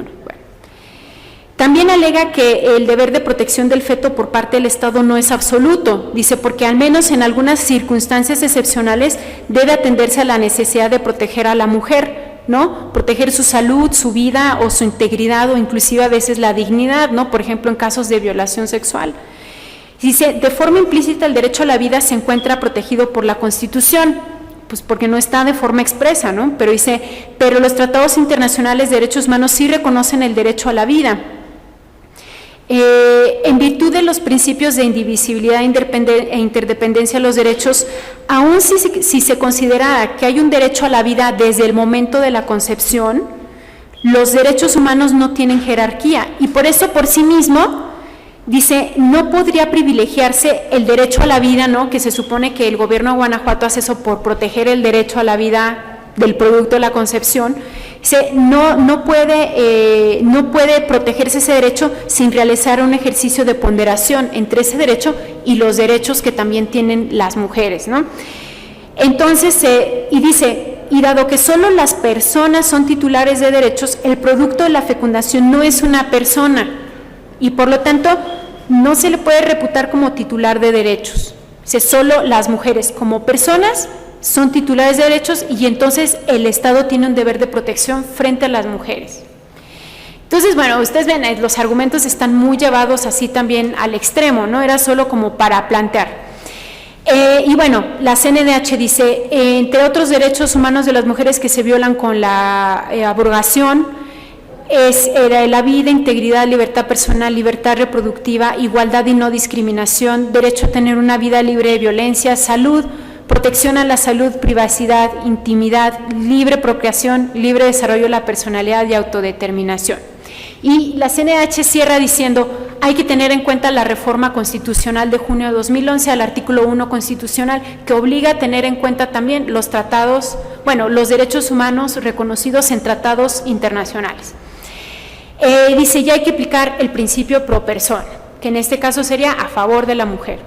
También alega que el deber de protección del feto por parte del Estado no es absoluto, dice, porque al menos en algunas circunstancias excepcionales debe atenderse a la necesidad de proteger a la mujer, ¿no?, proteger su salud, su vida o su integridad, o inclusive a veces la dignidad, ¿no?, por ejemplo en casos de violación sexual. Dice, de forma implícita el derecho a la vida se encuentra protegido por la Constitución, pues porque no está de forma expresa, ¿no? Pero dice, pero los tratados internacionales de derechos humanos sí reconocen el derecho a la vida. En virtud de los principios de indivisibilidad e interdependencia de los derechos, aun si se considera que hay un derecho a la vida desde el momento de la concepción, los derechos humanos no tienen jerarquía y por eso por sí mismo, dice, no podría privilegiarse el derecho a la vida, ¿no? Que se supone que el gobierno de Guanajuato hace eso por proteger el derecho a la vida del producto de la concepción. No puede protegerse ese derecho sin realizar un ejercicio de ponderación entre ese derecho y los derechos que también tienen las mujeres, ¿no? Entonces, y dice, y dado que solo las personas son titulares de derechos, el producto de la fecundación no es una persona y por lo tanto no se le puede reputar como titular de derechos. Solo las mujeres como personas son titulares de derechos y entonces el Estado tiene un deber de protección frente a las mujeres. Entonces, bueno, ustedes ven, los argumentos están muy llevados así también al extremo, ¿no? Era solo como para plantear. Y bueno, la CNDH dice, entre otros derechos humanos de las mujeres que se violan con la abrogación, era la vida, integridad, libertad personal, libertad reproductiva, igualdad y no discriminación, derecho a tener una vida libre de violencia, salud, protección a la salud, privacidad, intimidad, libre procreación, libre desarrollo de la personalidad y autodeterminación. Y la CNDH cierra diciendo, hay que tener en cuenta la reforma constitucional de junio de 2011 al artículo 1 constitucional, que obliga a tener en cuenta también los tratados, bueno, los derechos humanos reconocidos en tratados internacionales. Dice, ya hay que aplicar el principio pro persona, que en este caso sería a favor de la mujer.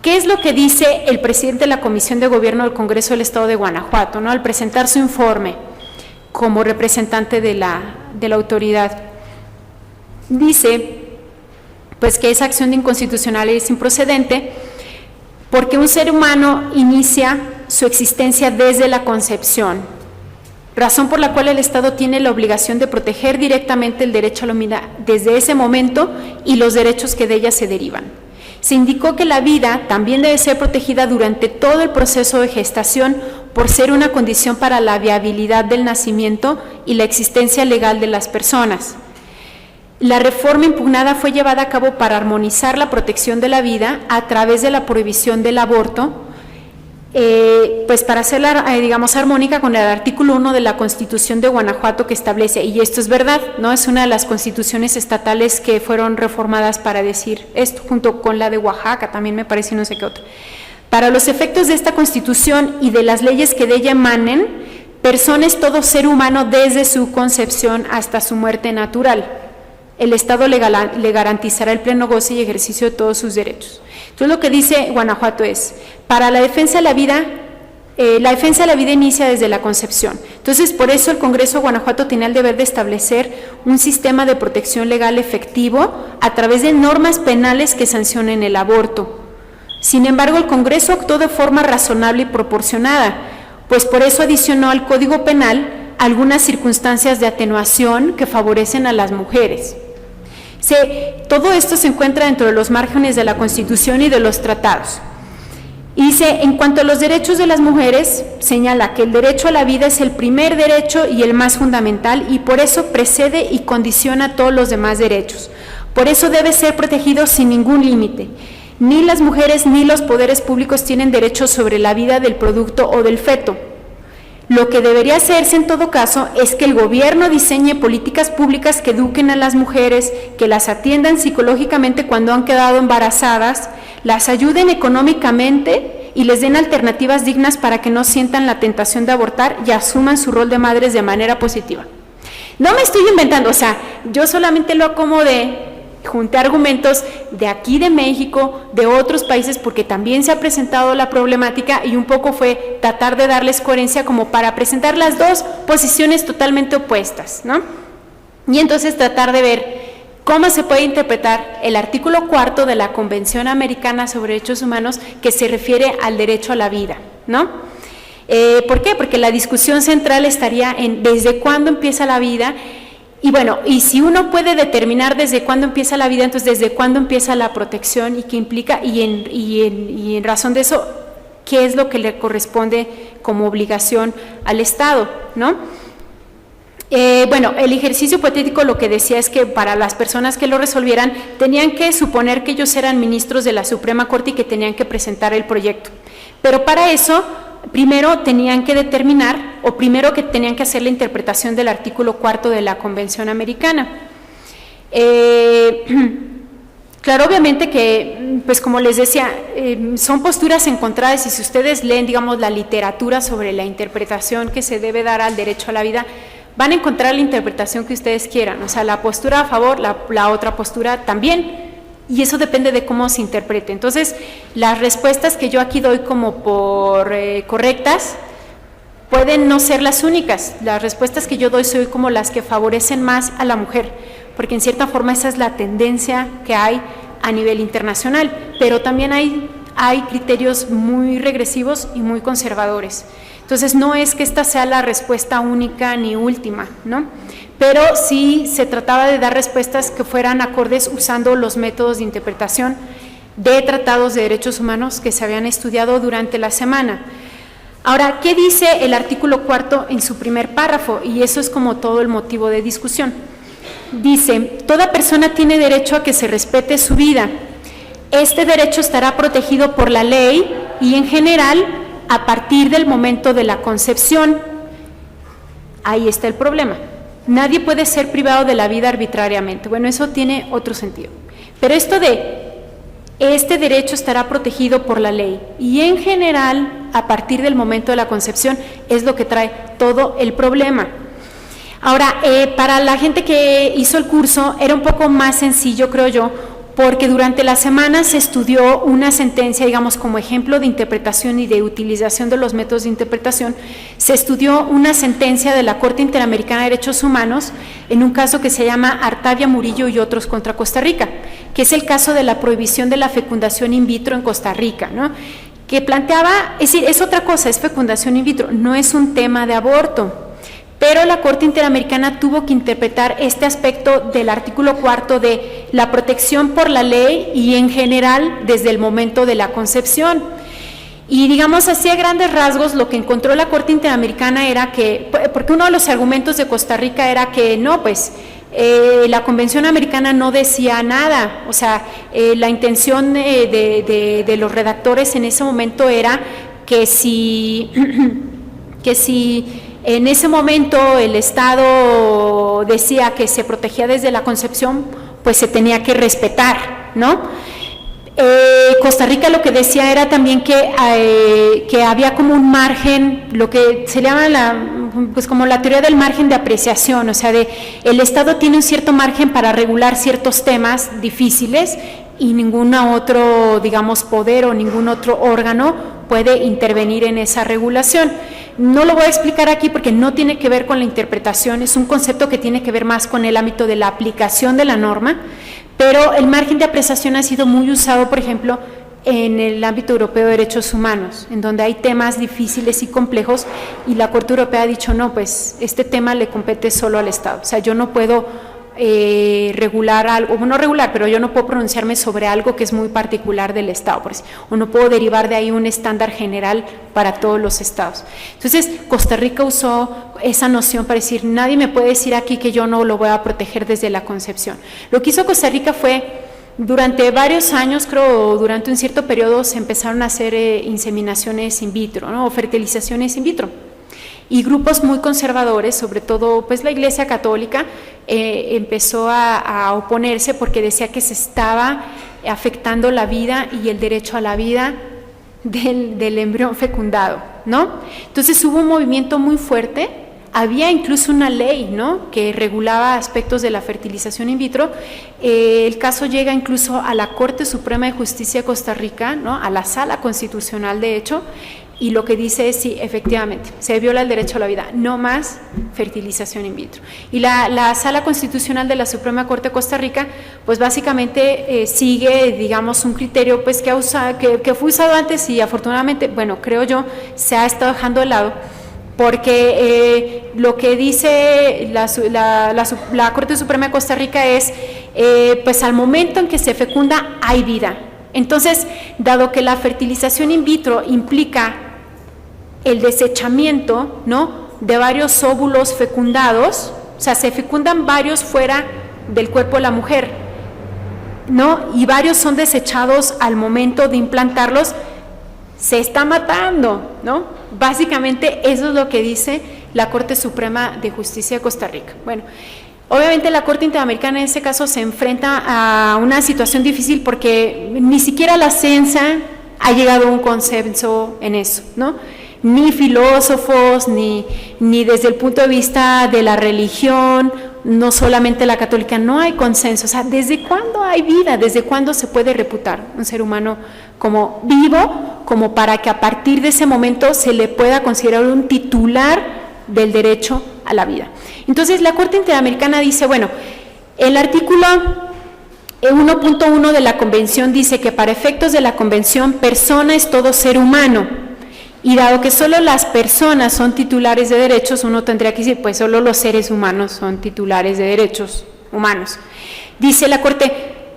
¿Qué es lo que dice el presidente de la Comisión de Gobierno del Congreso del Estado de Guanajuato, ¿no? Al presentar su informe como representante de la autoridad? Dice, pues que esa acción de inconstitucionalidad es improcedente porque un ser humano inicia su existencia desde la concepción, razón por la cual el Estado tiene la obligación de proteger directamente el derecho a la vida desde ese momento y los derechos que de ella se derivan. Se indicó que la vida también debe ser protegida durante todo el proceso de gestación por ser una condición para la viabilidad del nacimiento y la existencia legal de las personas. La reforma impugnada fue llevada a cabo para armonizar la protección de la vida a través de la prohibición del aborto, pues para hacerla, digamos, armónica con el artículo 1 de la Constitución de Guanajuato que establece, y esto es verdad, ¿no? Es una de las constituciones estatales que fueron reformadas para decir esto, junto con la de Oaxaca, también me parece, no sé qué otra. Para los efectos de esta Constitución y de las leyes que de ella emanen, persona es todo ser humano desde su concepción hasta su muerte natural. El Estado le garantizará el pleno goce y ejercicio de todos sus derechos. Entonces, lo que dice Guanajuato es, para la defensa de la vida inicia desde la concepción. Entonces, por eso el Congreso de Guanajuato tenía el deber de establecer un sistema de protección legal efectivo a través de normas penales que sancionen el aborto. Sin embargo, el Congreso actuó de forma razonable y proporcionada, pues por eso adicionó al Código Penal algunas circunstancias de atenuación que favorecen a las mujeres. Todo esto se encuentra dentro de los márgenes de la Constitución y de los tratados. Y dice, en cuanto a los derechos de las mujeres, señala que el derecho a la vida es el primer derecho y el más fundamental, y por eso precede y condiciona todos los demás derechos. Por eso debe ser protegido sin ningún límite. Ni las mujeres ni los poderes públicos tienen derecho sobre la vida del producto o del feto. Lo que debería hacerse en todo caso es que el gobierno diseñe políticas públicas que eduquen a las mujeres, que las atiendan psicológicamente cuando han quedado embarazadas, las ayuden económicamente y les den alternativas dignas para que no sientan la tentación de abortar y asuman su rol de madres de manera positiva. No me estoy inventando, o sea, yo solamente lo acomodé, junté argumentos de aquí de México, de otros países, porque también se ha presentado la problemática y un poco fue tratar de darles coherencia como para presentar las dos posiciones totalmente opuestas, ¿no? Y entonces tratar de ver cómo se puede interpretar el artículo 4 de la Convención Americana sobre Derechos Humanos que se refiere al derecho a la vida, ¿no? ¿Por qué? Porque la discusión central estaría en desde cuándo empieza la vida. Y bueno, y si uno puede determinar desde cuándo empieza la vida, entonces desde cuándo empieza la protección y qué implica, y en razón de eso, qué es lo que le corresponde como obligación al Estado, ¿no? Bueno, el ejercicio hipotético lo que decía es que para las personas que lo resolvieran tenían que suponer que ellos eran ministros de la Suprema Corte y que tenían que presentar el proyecto, pero para eso primero tenían que determinar, o primero que tenían que hacer la interpretación del artículo 4 de la Convención Americana. Claro, obviamente que, pues como les decía, son posturas encontradas, y si ustedes leen, digamos, la literatura sobre la interpretación que se debe dar al derecho a la vida, van a encontrar la interpretación que ustedes quieran, o sea, la postura a favor, la otra postura también, y eso depende de cómo se interprete. Entonces, las respuestas que yo aquí doy como por correctas pueden no ser las únicas. Las respuestas que yo doy soy como las que favorecen más a la mujer, porque en cierta forma esa es la tendencia que hay a nivel internacional, pero también hay criterios muy regresivos y muy conservadores. Entonces, no es que esta sea la respuesta única ni última, ¿no? Pero sí se trataba de dar respuestas que fueran acordes usando los métodos de interpretación de tratados de derechos humanos que se habían estudiado durante la semana. Ahora, ¿qué dice el artículo 4 en su primer párrafo? Y eso es como todo el motivo de discusión. Dice, toda persona tiene derecho a que se respete su vida. Este derecho estará protegido por la ley y en general a partir del momento de la concepción. Ahí está el problema. Nadie puede ser privado de la vida arbitrariamente. Bueno, eso tiene otro sentido. Pero esto de este derecho estará protegido por la ley y en general a partir del momento de la concepción es lo que trae todo el problema. Ahora, para la gente que hizo el curso era un poco más sencillo, creo yo, porque durante la semana se estudió una sentencia, digamos, como ejemplo de interpretación y de utilización de los métodos de interpretación, se estudió una sentencia de la Corte Interamericana de Derechos Humanos en un caso que se llama Artavia Murillo y otros contra Costa Rica, que es el caso de la prohibición de la fecundación in vitro en Costa Rica, ¿no? Que planteaba, es decir, es otra cosa, es fecundación in vitro, no es un tema de aborto. Pero la Corte Interamericana tuvo que interpretar este aspecto del artículo 4 de la protección por la ley y en general desde el momento de la concepción. Y digamos así a grandes rasgos lo que encontró la Corte Interamericana era que, porque uno de los argumentos de Costa Rica era que no, pues la Convención Americana no decía nada, o sea, la intención de los redactores en ese momento era que si en ese momento el Estado decía que se protegía desde la concepción, pues se tenía que respetar, ¿no? Costa Rica lo que decía era también que había como un margen, lo que se llama pues como la teoría del margen de apreciación, o sea, el Estado tiene un cierto margen para regular ciertos temas difíciles y ningún otro, digamos, poder o ningún otro órgano puede intervenir en esa regulación. No lo voy a explicar aquí porque no tiene que ver con la interpretación, es un concepto que tiene que ver más con el ámbito de la aplicación de la norma, pero el margen de apreciación ha sido muy usado, por ejemplo, en el ámbito europeo de derechos humanos, en donde hay temas difíciles y complejos y la Corte Europea ha dicho, no, pues este tema le compete solo al Estado, o sea, yo no puedo regular algo, no regular, pero yo no puedo pronunciarme sobre algo que es muy particular del Estado, por decir, o no puedo derivar de ahí un estándar general para todos los estados. Entonces, Costa Rica usó esa noción para decir, nadie me puede decir aquí que yo no lo voy a proteger desde la concepción. Lo que hizo Costa Rica fue, durante varios años, creo, durante un cierto periodo, se empezaron a hacer inseminaciones in vitro, ¿no? O fertilizaciones in vitro. Y grupos muy conservadores, sobre todo pues la Iglesia Católica, empezó a oponerse porque decía que se estaba afectando la vida y el derecho a la vida del embrión fecundado, ¿no? Entonces hubo un movimiento muy fuerte, había incluso una ley, ¿no?, que regulaba aspectos de la fertilización in vitro. El caso llega incluso a la Corte Suprema de Justicia de Costa Rica, ¿no?, a la Sala Constitucional de hecho, y lo que dice es, sí, efectivamente, se viola el derecho a la vida, no más fertilización in vitro. Y la Sala Constitucional de la Suprema Corte de Costa Rica, pues básicamente sigue, digamos, un criterio pues que fue usado antes y afortunadamente, bueno, creo yo, se ha estado dejando de lado, porque lo que dice la Corte Suprema de Costa Rica es, pues al momento en que se fecunda hay vida. Entonces, dado que la fertilización in vitro implica el desechamiento, ¿no?, de varios óvulos fecundados, o sea, se fecundan varios fuera del cuerpo de la mujer, ¿no?, y varios son desechados al momento de implantarlos, se está matando, ¿no? Básicamente eso es lo que dice la Corte Suprema de Justicia de Costa Rica. Bueno, obviamente la Corte Interamericana en ese caso se enfrenta a una situación difícil porque ni siquiera la ciencia ha llegado a un consenso en eso, ¿no? Ni filósofos, ni desde el punto de vista de la religión, no solamente la católica, no hay consenso. O sea, ¿desde cuándo hay vida? ¿Desde cuándo se puede reputar un ser humano como vivo, como para que a partir de ese momento se le pueda considerar un titular del derecho a la vida? Entonces, la Corte Interamericana dice, bueno, el artículo 1.1 de la Convención dice que para efectos de la Convención, persona es todo ser humano. Y dado que solo las personas son titulares de derechos, uno tendría que decir, pues solo los seres humanos son titulares de derechos humanos. Dice la Corte,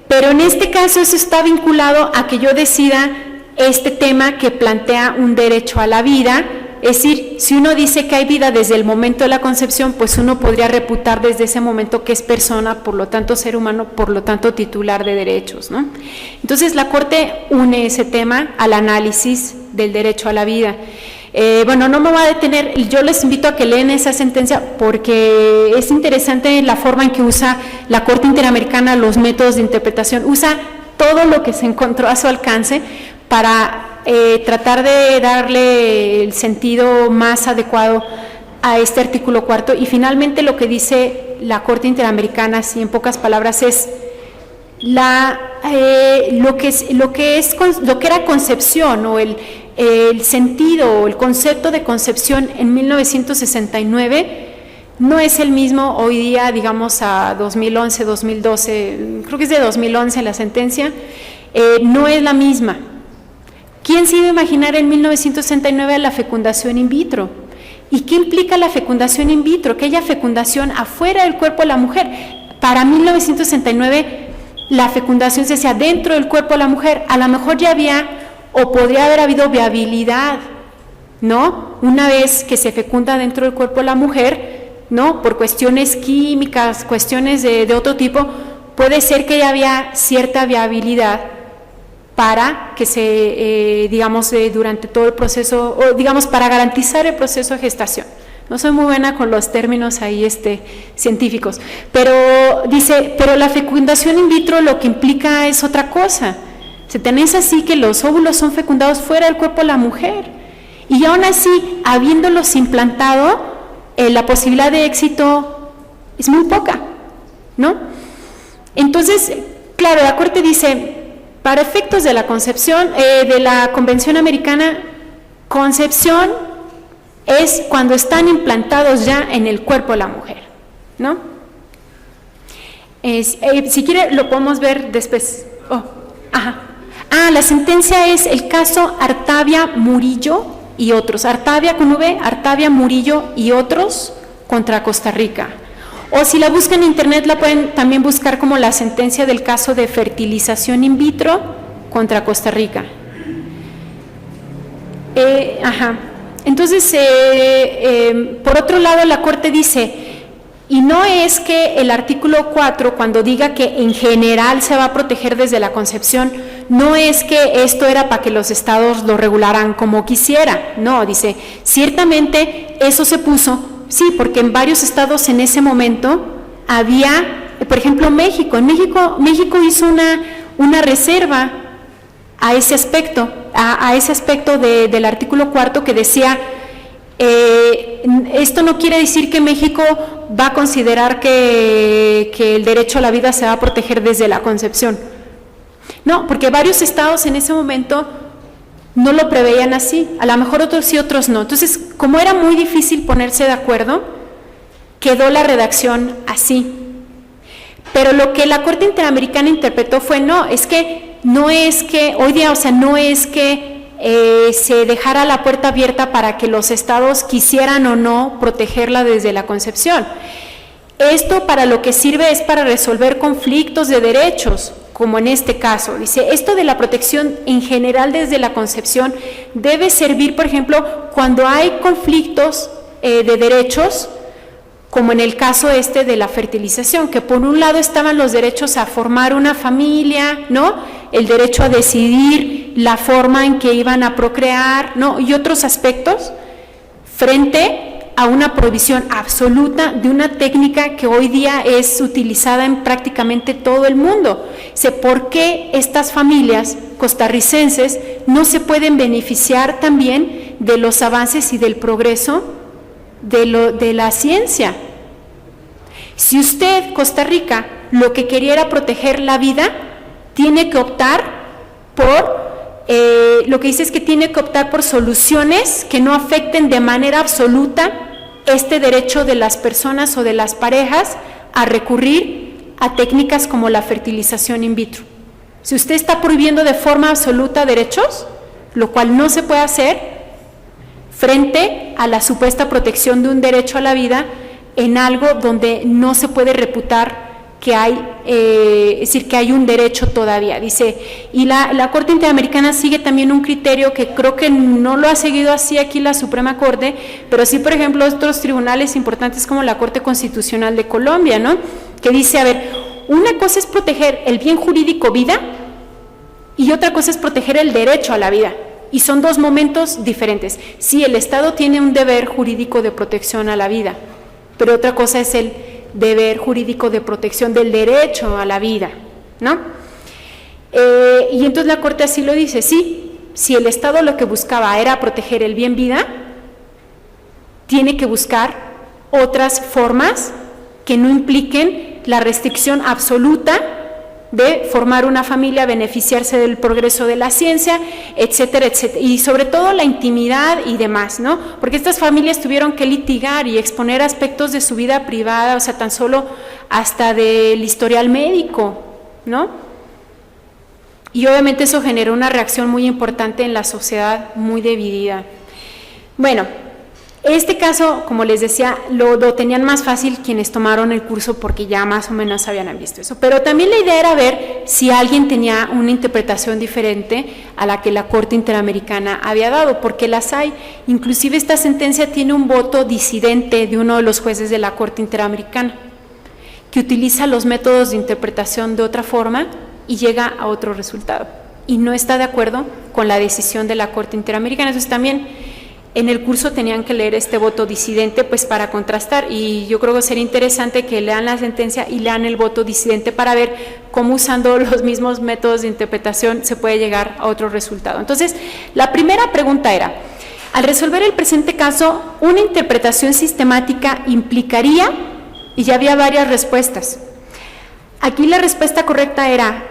pero en este caso eso está vinculado a que yo decida este tema que plantea un derecho a la vida. Es decir, si uno dice que hay vida desde el momento de la concepción, pues uno podría reputar desde ese momento que es persona, por lo tanto ser humano, por lo tanto titular de derechos, ¿no? Entonces la Corte une ese tema al análisis del derecho a la vida. Bueno, no me voy a detener, yo les invito a que lean esa sentencia porque es interesante la forma en que usa la Corte Interamericana los métodos de interpretación, usa todo lo que se encontró a su alcance para tratar de darle el sentido más adecuado a este artículo 4, y finalmente lo que dice la Corte Interamericana, así en pocas palabras, es lo que era concepción, o el sentido o el concepto de concepción en 1969 no es el mismo hoy día, digamos a 2011, 2012, creo que es de 2011 la sentencia, no es la misma. ¿Quién se iba a imaginar en 1969 la fecundación in vitro? ¿Y qué implica la fecundación in vitro? Que haya fecundación afuera del cuerpo de la mujer. Para 1969 la fecundación se hacía dentro del cuerpo de la mujer. A lo mejor ya había o podría haber habido viabilidad, ¿no? Una vez que se fecunda dentro del cuerpo de la mujer, ¿no?, por cuestiones químicas, cuestiones de otro tipo, puede ser que ya había cierta viabilidad para que se, digamos, durante todo el proceso, o digamos, para garantizar el proceso de gestación. No soy muy buena con los términos ahí científicos, pero dice, pero la fecundación in vitro lo que implica es otra cosa. Se tenés así que los óvulos son fecundados fuera del cuerpo de la mujer, y aún así, habiéndolos implantado, la posibilidad de éxito es muy poca, ¿no? Entonces, claro, la Corte dice, para efectos de la concepción, de la Convención Americana, concepción es cuando están implantados ya en el cuerpo de la mujer, ¿no? Si quiere lo podemos ver después. La sentencia es el caso Artavia Murillo y otros. Artavia con V, Artavia Murillo y otros contra Costa Rica. O si la buscan en internet la pueden también buscar como la sentencia del caso de fertilización in vitro contra Costa Rica. Entonces, por otro lado, la Corte dice, y no es que el artículo 4, cuando diga que en general se va a proteger desde la concepción, no es que esto era para que los estados lo regularan como quisiera, no, dice, ciertamente eso se puso, sí, porque en varios estados en ese momento había, por ejemplo, México hizo una reserva a ese aspecto, del artículo 4 que decía, esto no quiere decir que México va a considerar que el derecho a la vida se va a proteger desde la concepción. No, porque varios estados en ese momento no lo preveían así, a lo mejor otros sí, otros no. Entonces, como era muy difícil ponerse de acuerdo, quedó la redacción así. Pero lo que la Corte Interamericana interpretó fue, no es que hoy día, no es que se dejara la puerta abierta para que los estados quisieran o no protegerla desde la concepción. Esto para lo que sirve es para resolver conflictos de derechos, como en este caso. Dice, esto de la protección en general desde la concepción debe servir, por ejemplo, cuando hay conflictos de derechos, como en el caso de la fertilización, que por un lado estaban los derechos a formar una familia, ¿no? El derecho a decidir la forma en que iban a procrear, ¿no? Y otros aspectos, frente a una prohibición absoluta de una técnica que hoy día es utilizada en prácticamente todo el mundo. ¿Por qué estas familias costarricenses no se pueden beneficiar también de los avances y del progreso de la ciencia? Si usted, Costa Rica, lo que quería era proteger la vida, tiene que optar por, lo que dice es que tiene que optar por soluciones que no afecten de manera absoluta este derecho de las personas o de las parejas a recurrir a técnicas como la fertilización in vitro. Si usted está prohibiendo de forma absoluta derechos, lo cual no se puede hacer, frente a la supuesta protección de un derecho a la vida en algo donde no se puede reputar que hay, es decir, que hay un derecho todavía. Dice, y la Corte Interamericana sigue también un criterio que creo que no lo ha seguido así aquí la Suprema Corte, pero sí, por ejemplo, otros tribunales importantes como la Corte Constitucional de Colombia, ¿no? Que dice, a ver, una cosa es proteger el bien jurídico vida y otra cosa es proteger el derecho a la vida. Y son dos momentos diferentes. Sí, el Estado tiene un deber jurídico de protección a la vida, pero otra cosa es el deber jurídico de protección del derecho a la vida, ¿no? Y entonces la Corte así lo dice, sí, si el Estado lo que buscaba era proteger el bien vida, tiene que buscar otras formas que no impliquen la restricción absoluta de formar una familia, beneficiarse del progreso de la ciencia, etcétera, etcétera, y sobre todo la intimidad y demás, ¿no? Porque estas familias tuvieron que litigar y exponer aspectos de su vida privada, o sea, tan solo hasta del historial médico, ¿no? Y obviamente eso generó una reacción muy importante en la sociedad, muy dividida. Bueno, este caso, como les decía, lo tenían más fácil quienes tomaron el curso porque ya más o menos habían visto eso, pero también la idea era ver si alguien tenía una interpretación diferente a la que la Corte Interamericana había dado, porque las hay. Inclusive esta sentencia tiene un voto disidente de uno de los jueces de la Corte Interamericana, que utiliza los métodos de interpretación de otra forma y llega a otro resultado, y no está de acuerdo con la decisión de la Corte Interamericana. Entonces también en el curso tenían que leer este voto disidente pues para contrastar, y yo creo que sería interesante que lean la sentencia y lean el voto disidente para ver cómo usando los mismos métodos de interpretación se puede llegar a otro resultado. Entonces, la primera pregunta era, al resolver el presente caso, ¿una interpretación sistemática implicaría? Y ya había varias respuestas. Aquí la respuesta correcta era,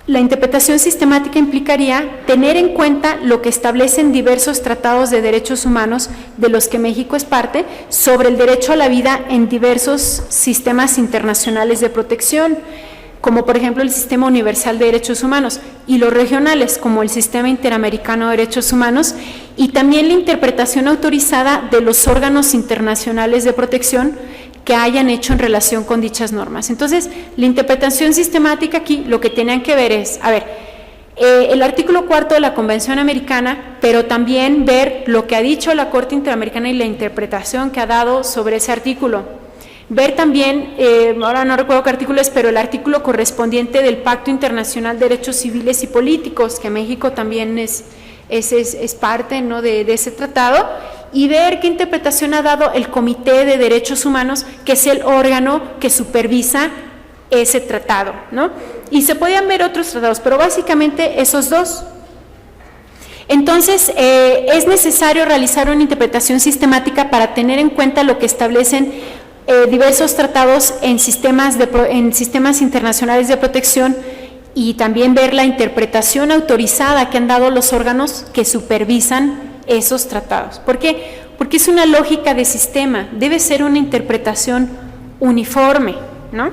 la interpretación sistemática implicaría tener en cuenta lo que establecen diversos tratados de derechos humanos de los que México es parte sobre el derecho a la vida en diversos sistemas internacionales de protección, como por ejemplo el Sistema Universal de Derechos Humanos, y los regionales, como el Sistema Interamericano de Derechos Humanos, y también la interpretación autorizada de los órganos internacionales de protección que hayan hecho en relación con dichas normas. Entonces, la interpretación sistemática aquí lo que tenían que ver es, a ver, el artículo 4 de la Convención Americana, pero también ver lo que ha dicho la Corte Interamericana y la interpretación que ha dado sobre ese artículo. Ver también, ahora no recuerdo qué artículo es, pero el artículo correspondiente del Pacto Internacional de Derechos Civiles y Políticos, que México también es parte, ¿no?, de ese tratado, y ver qué interpretación ha dado el Comité de Derechos Humanos, que es el órgano que supervisa ese tratado, ¿no? Y se podían ver otros tratados, pero básicamente esos dos. Entonces, es necesario realizar una interpretación sistemática para tener en cuenta lo que establecen diversos tratados en sistemas internacionales de protección, y también ver la interpretación autorizada que han dado los órganos que supervisan esos tratados. ¿Por qué? Porque es una lógica de sistema, debe ser una interpretación uniforme, ¿no?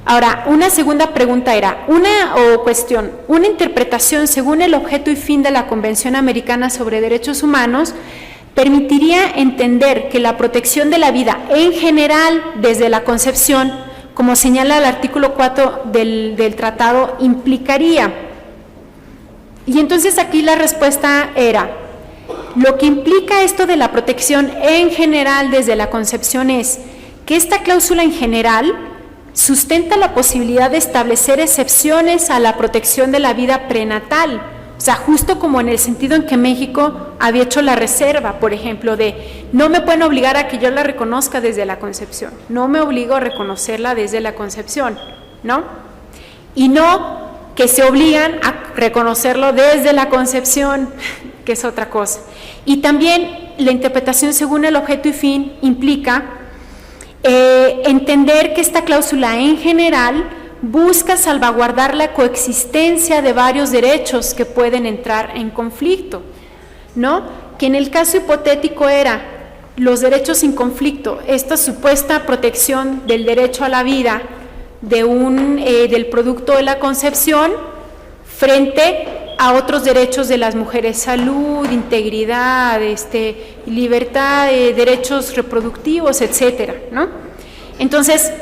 Ahora, una segunda pregunta era, una interpretación según el objeto y fin de la Convención Americana sobre Derechos Humanos permitiría entender que la protección de la vida en general desde la concepción como señala el artículo 4 del tratado, implicaría. Y entonces aquí la respuesta era, lo que implica esto de la protección en general desde la concepción es que esta cláusula en general sustenta la posibilidad de establecer excepciones a la protección de la vida prenatal, o sea, justo como en el sentido en que México había hecho la reserva, por ejemplo, de no me pueden obligar a que yo la reconozca desde la concepción, no me obligo a reconocerla desde la concepción, ¿no? Y no que se obligan a reconocerlo desde la concepción, que es otra cosa. Y también la interpretación según el objeto y fin implica entender que esta cláusula en general busca salvaguardar la coexistencia de varios derechos que pueden entrar en conflicto, ¿no? Que en el caso hipotético era los derechos sin conflicto, esta supuesta protección del derecho a la vida del producto de la concepción frente a otros derechos de las mujeres, salud, integridad, libertad, derechos reproductivos, etcétera, ¿no? Entonces,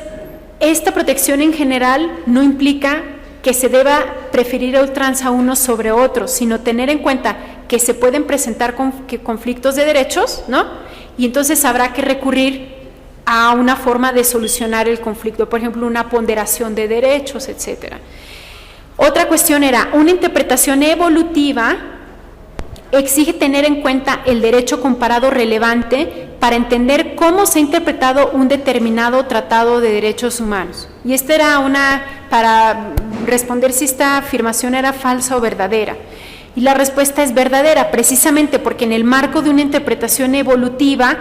esta protección en general no implica que se deba preferir a ultranza unos sobre otros, sino tener en cuenta que se pueden presentar conflictos de derechos, ¿no? Y entonces habrá que recurrir a una forma de solucionar el conflicto, por ejemplo, una ponderación de derechos, etcétera. Otra cuestión era, una interpretación evolutiva exige tener en cuenta el derecho comparado relevante para entender cómo se ha interpretado un determinado tratado de derechos humanos. Y esta era para responder si esta afirmación era falsa o verdadera. Y la respuesta es verdadera, precisamente porque en el marco de una interpretación evolutiva,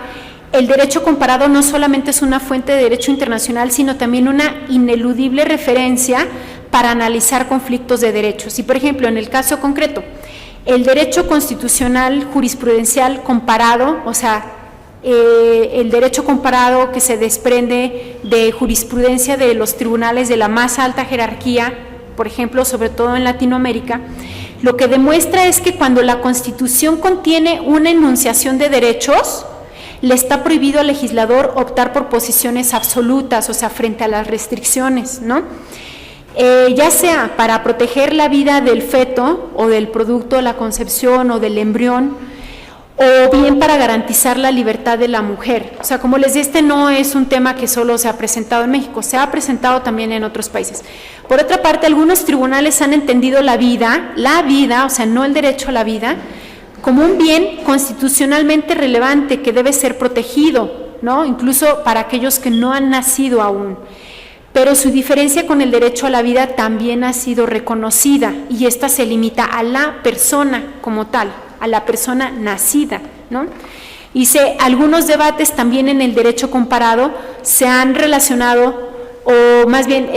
el derecho comparado no solamente es una fuente de derecho internacional, sino también una ineludible referencia para analizar conflictos de derechos. Y, por ejemplo, en el caso concreto, el derecho constitucional jurisprudencial comparado, o sea, el derecho comparado que se desprende de jurisprudencia de los tribunales de la más alta jerarquía, por ejemplo, sobre todo en Latinoamérica, lo que demuestra es que cuando la Constitución contiene una enunciación de derechos, le está prohibido al legislador optar por posiciones absolutas, o sea, frente a las restricciones, ¿no? Ya sea para proteger la vida del feto o del producto de la concepción o del embrión, o bien para garantizar la libertad de la mujer. O sea, como les dije, no es un tema que solo se ha presentado en México, se ha presentado también en otros países. Por otra parte, algunos tribunales han entendido la vida, o sea, no el derecho a la vida, como un bien constitucionalmente relevante que debe ser protegido, ¿no? Incluso para aquellos que no han nacido aún. Pero su diferencia con el derecho a la vida también ha sido reconocida y esta se limita a la persona como tal, a la persona nacida, ¿no? Hice algunos debates también en el derecho comparado, se han relacionado, o más bien,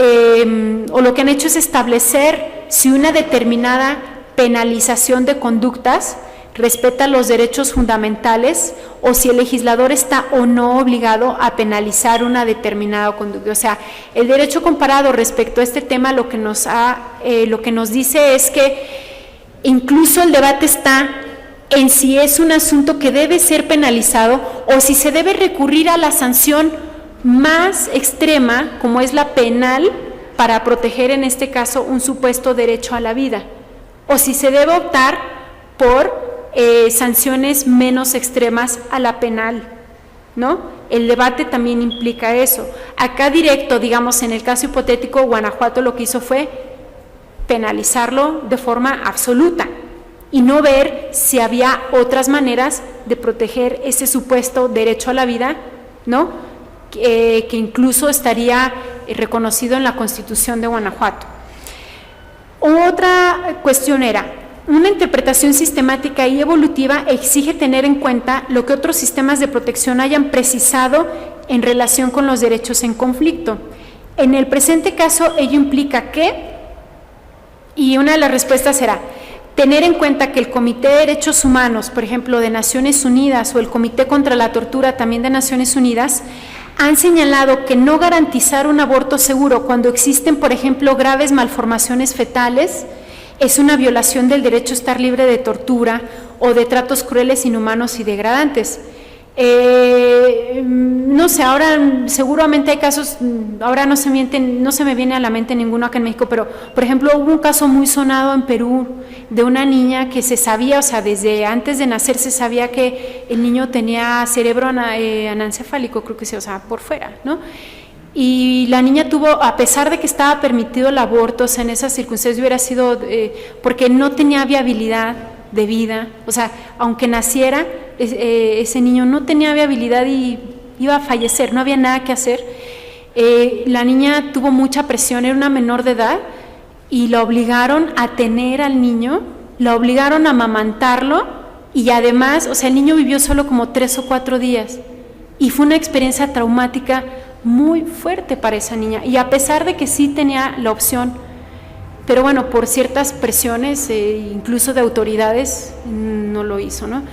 o lo que han hecho es establecer si una determinada penalización de conductas respeta los derechos fundamentales o si el legislador está o no obligado a penalizar una determinada conducta. O sea, el derecho comparado respecto a este tema lo que nos dice es que incluso el debate está en si es un asunto que debe ser penalizado o si se debe recurrir a la sanción más extrema, como es la penal, para proteger en este caso un supuesto derecho a la vida, o si se debe optar por sanciones menos extremas a la penal, ¿no? El debate también implica eso. Acá directo, digamos, en el caso hipotético, Guanajuato lo que hizo fue penalizarlo de forma absoluta y no ver si había otras maneras de proteger ese supuesto derecho a la vida, ¿no? Que incluso estaría reconocido en la Constitución de Guanajuato. Otra cuestión era, una interpretación sistemática y evolutiva exige tener en cuenta lo que otros sistemas de protección hayan precisado en relación con los derechos en conflicto. En el presente caso, ello implica que, y una de las respuestas será, tener en cuenta que el Comité de Derechos Humanos, por ejemplo, de Naciones Unidas, o el Comité contra la Tortura, también de Naciones Unidas, han señalado que no garantizar un aborto seguro cuando existen, por ejemplo, graves malformaciones fetales, es una violación del derecho a estar libre de tortura o de tratos crueles, inhumanos y degradantes. No sé, ahora seguramente hay casos, ahora no se me viene a la mente ninguno acá en México, pero por ejemplo hubo un caso muy sonado en Perú de una niña que se sabía, o sea, desde antes de nacer se sabía que el niño tenía cerebro anencefálico, creo que sí, o sea, por fuera, ¿no? Y la niña tuvo, a pesar de que estaba permitido el aborto, o sea, en esas circunstancias hubiera sido, porque no tenía viabilidad de vida, o sea, aunque naciera, ese niño no tenía viabilidad y iba a fallecer, no había nada que hacer. La niña tuvo mucha presión, era una menor de edad, y la obligaron a tener al niño, la obligaron a amamantarlo, y además, o sea, el niño vivió solo como 3 o 4 días, y fue una experiencia traumática muy fuerte para esa niña, y a pesar de que sí tenía la opción, pero bueno, por ciertas presiones, incluso de autoridades, no lo hizo, ¿no?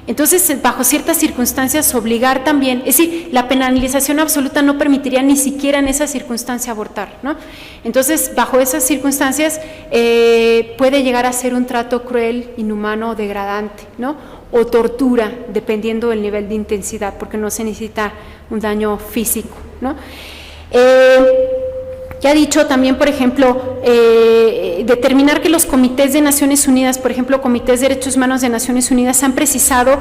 Entonces, bajo ciertas circunstancias, obligar también, es decir, la penalización absoluta no permitiría ni siquiera en esa circunstancia abortar, ¿no? Entonces, bajo esas circunstancias, puede llegar a ser un trato cruel, inhumano, degradante, ¿no? O tortura, dependiendo del nivel de intensidad, porque no se necesita un daño físico, ¿no? Ya ha dicho también, por ejemplo, determinar que los comités de Naciones Unidas, por ejemplo, comités de derechos humanos de Naciones Unidas, han precisado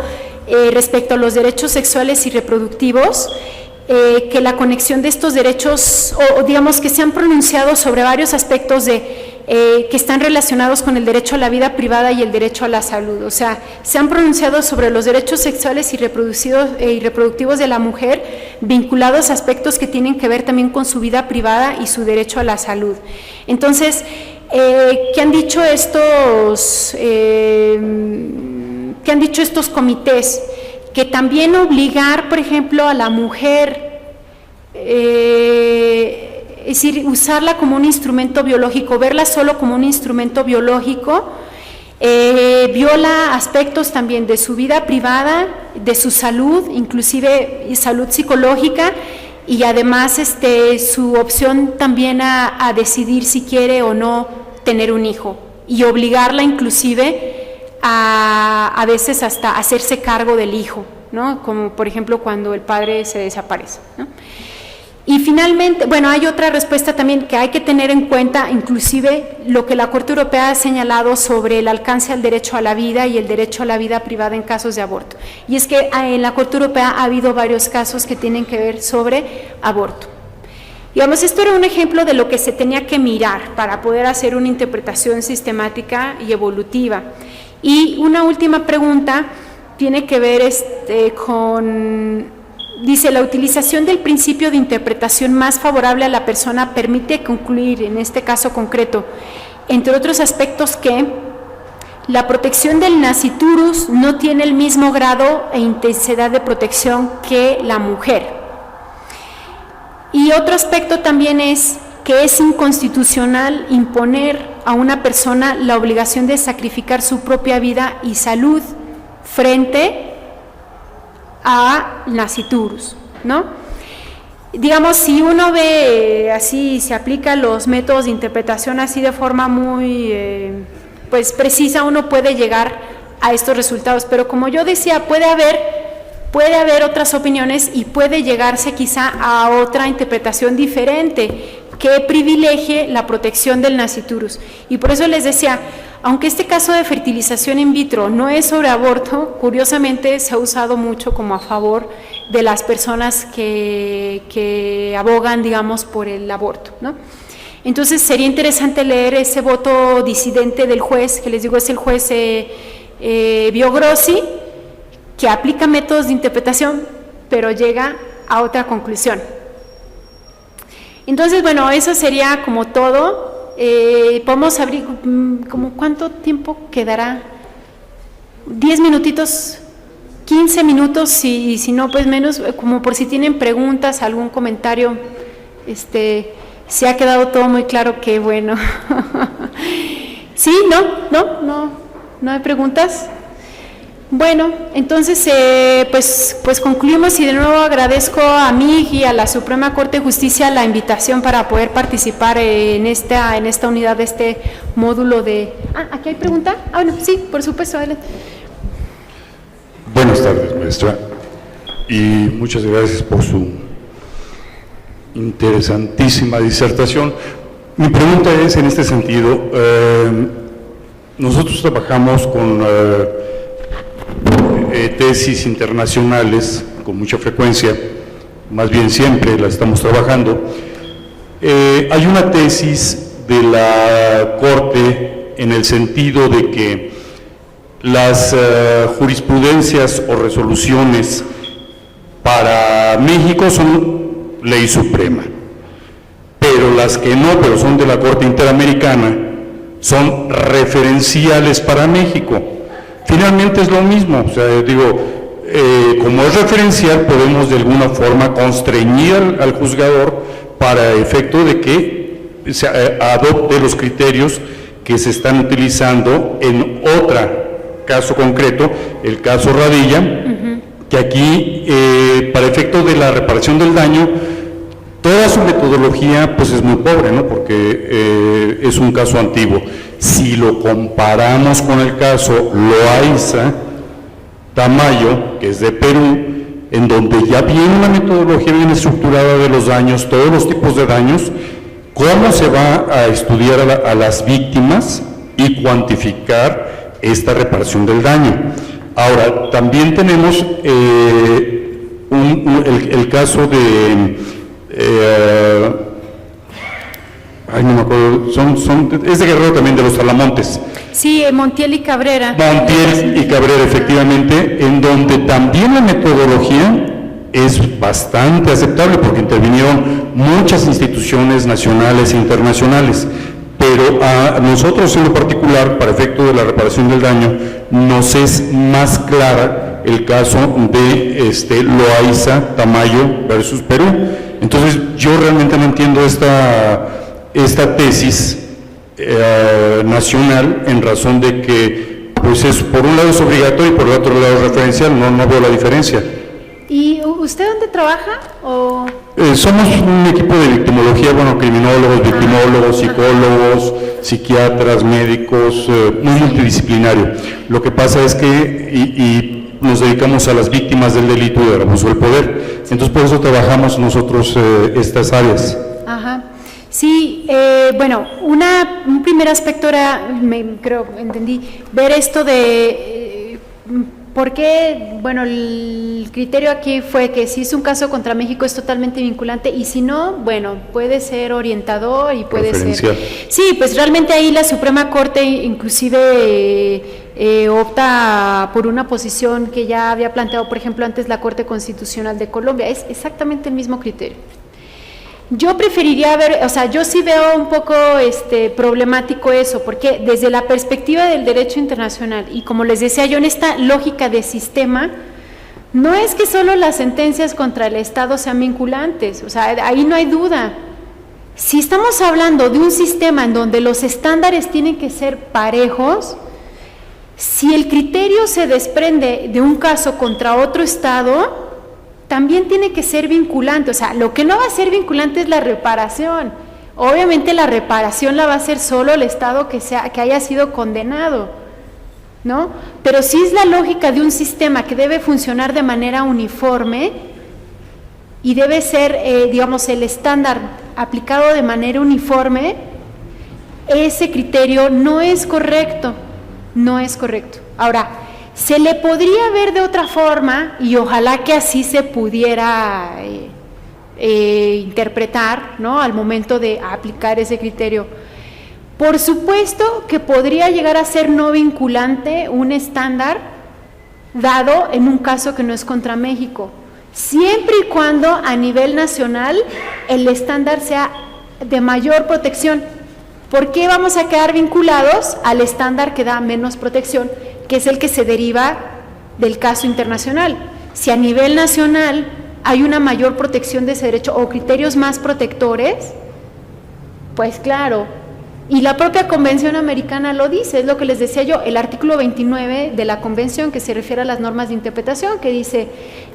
respecto a los derechos sexuales y reproductivos, que la conexión de estos derechos, o digamos que se han pronunciado sobre varios aspectos que están relacionados con el derecho a la vida privada y el derecho a la salud. O sea, se han pronunciado sobre los derechos sexuales y reproductivos de la mujer, vinculados a aspectos que tienen que ver también con su vida privada y su derecho a la salud. Entonces, ¿qué han dicho estos comités? Que también obligar, por ejemplo, a la mujer, es decir, usarla como un instrumento biológico, verla solo como un instrumento biológico, viola aspectos también de su vida privada, de su salud, inclusive salud psicológica, y además su opción también a decidir si quiere o no tener un hijo, y obligarla inclusive a veces hasta hacerse cargo del hijo, ¿no? Como por ejemplo cuando el padre se desaparece, ¿no? Y finalmente, bueno, hay otra respuesta también que hay que tener en cuenta, inclusive lo que la Corte Europea ha señalado sobre el alcance al derecho a la vida y el derecho a la vida privada en casos de aborto. Y es que en la Corte Europea ha habido varios casos que tienen que ver sobre aborto. Digamos, esto era un ejemplo de lo que se tenía que mirar para poder hacer una interpretación sistemática y evolutiva. Y una última pregunta tiene que ver con... Dice, la utilización del principio de interpretación más favorable a la persona permite concluir, en este caso concreto, entre otros aspectos, que la protección del nasciturus no tiene el mismo grado e intensidad de protección que la mujer. Y otro aspecto también es que es inconstitucional imponer a una persona la obligación de sacrificar su propia vida y salud frente a nasciturus, ¿no? Digamos, si uno ve así, se aplica los métodos de interpretación así de forma muy pues precisa, uno puede llegar a estos resultados, pero como yo decía, puede haber otras opiniones y puede llegarse quizá a otra interpretación diferente que privilegie la protección del nasciturus. Y por eso les decía, aunque este caso de fertilización in vitro no es sobre aborto, curiosamente se ha usado mucho como a favor de las personas que abogan, digamos, por el aborto, ¿no? Entonces sería interesante leer ese voto disidente del juez, que les digo es el juez Biogrossi, que aplica métodos de interpretación, pero llega a otra conclusión. Entonces, bueno, eso sería como todo. Podemos abrir, ¿como cuánto tiempo quedará? 10 minutitos, 15 minutos, y si no, pues menos, como por si tienen preguntas, algún comentario. Se ha quedado todo muy claro, que bueno. ¿Sí? ¿No hay preguntas? Bueno, entonces pues concluimos, y de nuevo agradezco a MIG y a la Suprema Corte de Justicia la invitación para poder participar en esta unidad de este módulo de... ¿aquí hay pregunta? Bueno, sí, por supuesto, adelante. Buenas tardes, maestra. y muchas gracias por su interesantísima disertación. Mi pregunta es en este sentido, nosotros trabajamos con tesis internacionales con mucha frecuencia, más bien siempre las estamos trabajando. Hay una tesis de la Corte en el sentido de que las jurisprudencias o resoluciones para México son ley suprema, pero las que no, pero son de la Corte Interamericana, son referenciales para México. Finalmente es lo mismo, o sea, digo, como es referencial, podemos de alguna forma constreñir al juzgador para efecto de que se adopte los criterios que se están utilizando en otro caso concreto, el caso Radilla, que aquí, para efecto de la reparación del daño, toda su metodología pues es muy pobre, ¿no? Porque es un caso antiguo. Si lo comparamos con el caso Loaiza Tamayo, que es de Perú, en donde ya viene una metodología bien estructurada de los daños, todos los tipos de daños, cómo se va a estudiar a las víctimas y cuantificar esta reparación del daño. Ahora, también tenemos el caso de, ay, no me acuerdo, es de Guerrero también, de los Talamontes. Sí, Montiel y Cabrera. Montiel y Cabrera, efectivamente, en donde también la metodología es bastante aceptable porque intervinieron muchas instituciones nacionales e internacionales, pero a nosotros en lo particular, para efecto de la reparación del daño, nos es más clara el caso de Loaiza Tamayo versus Perú. Entonces yo realmente no entiendo esta tesis nacional, en razón de que pues es, por un lado es obligatorio y por el otro lado es referencial, no veo la diferencia. ¿Y usted dónde trabaja? ¿O? Somos un equipo de victimología, bueno, criminólogos, victimólogos, psicólogos, psiquiatras, médicos, muy multidisciplinario. Lo que pasa es que nos dedicamos a las víctimas del delito y del abuso del poder. Entonces, por eso trabajamos nosotros estas áreas. Ajá. Sí, bueno, un primer aspecto era, entendí, ver esto de por qué, bueno, el criterio aquí fue que si es un caso contra México es totalmente vinculante y si no, bueno, puede ser orientador y puede ser... Sí, pues realmente ahí la Suprema Corte inclusive opta por una posición que ya había planteado, por ejemplo, antes la Corte Constitucional de Colombia, es exactamente el mismo criterio. Yo preferiría ver, o sea, yo sí veo un poco problemático eso, porque desde la perspectiva del derecho internacional, y como les decía yo, en esta lógica de sistema, no es que solo las sentencias contra el Estado sean vinculantes, o sea, ahí no hay duda. Si estamos hablando de un sistema en donde los estándares tienen que ser parejos, si el criterio se desprende de un caso contra otro Estado, también tiene que ser vinculante. O sea, lo que no va a ser vinculante es la reparación. Obviamente la reparación la va a hacer solo el Estado que haya sido condenado, ¿no? Pero si es la lógica de un sistema que debe funcionar de manera uniforme y debe ser, digamos, el estándar aplicado de manera uniforme, ese criterio no es correcto, no es correcto. Ahora, se le podría ver de otra forma y ojalá que así se pudiera interpretar, ¿no?, al momento de aplicar ese criterio. Por supuesto que podría llegar a ser no vinculante un estándar dado en un caso que no es contra México, siempre y cuando a nivel nacional el estándar sea de mayor protección. ¿Por qué vamos a quedar vinculados al estándar que da menos protección, que es el que se deriva del caso internacional? Si a nivel nacional hay una mayor protección de ese derecho o criterios más protectores, pues claro, y la propia Convención Americana lo dice, es lo que les decía yo, el artículo 29 de la Convención, que se refiere a las normas de interpretación, que dice,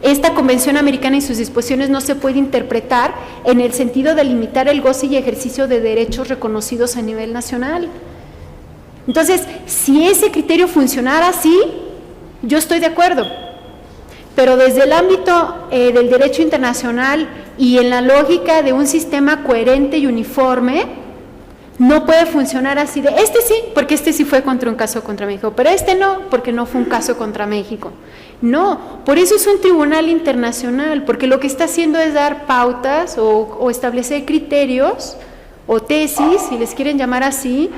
esta Convención Americana y sus disposiciones no se puede interpretar en el sentido de limitar el goce y ejercicio de derechos reconocidos a nivel nacional. Entonces, si ese criterio funcionara así, yo estoy de acuerdo, pero desde el ámbito del derecho internacional y en la lógica de un sistema coherente y uniforme, no puede funcionar así de, este sí, porque este sí fue contra un caso contra México, pero este no, porque no fue un caso contra México. No, por eso es un tribunal internacional, porque lo que está haciendo es dar pautas o establecer criterios o tesis, si les quieren llamar así,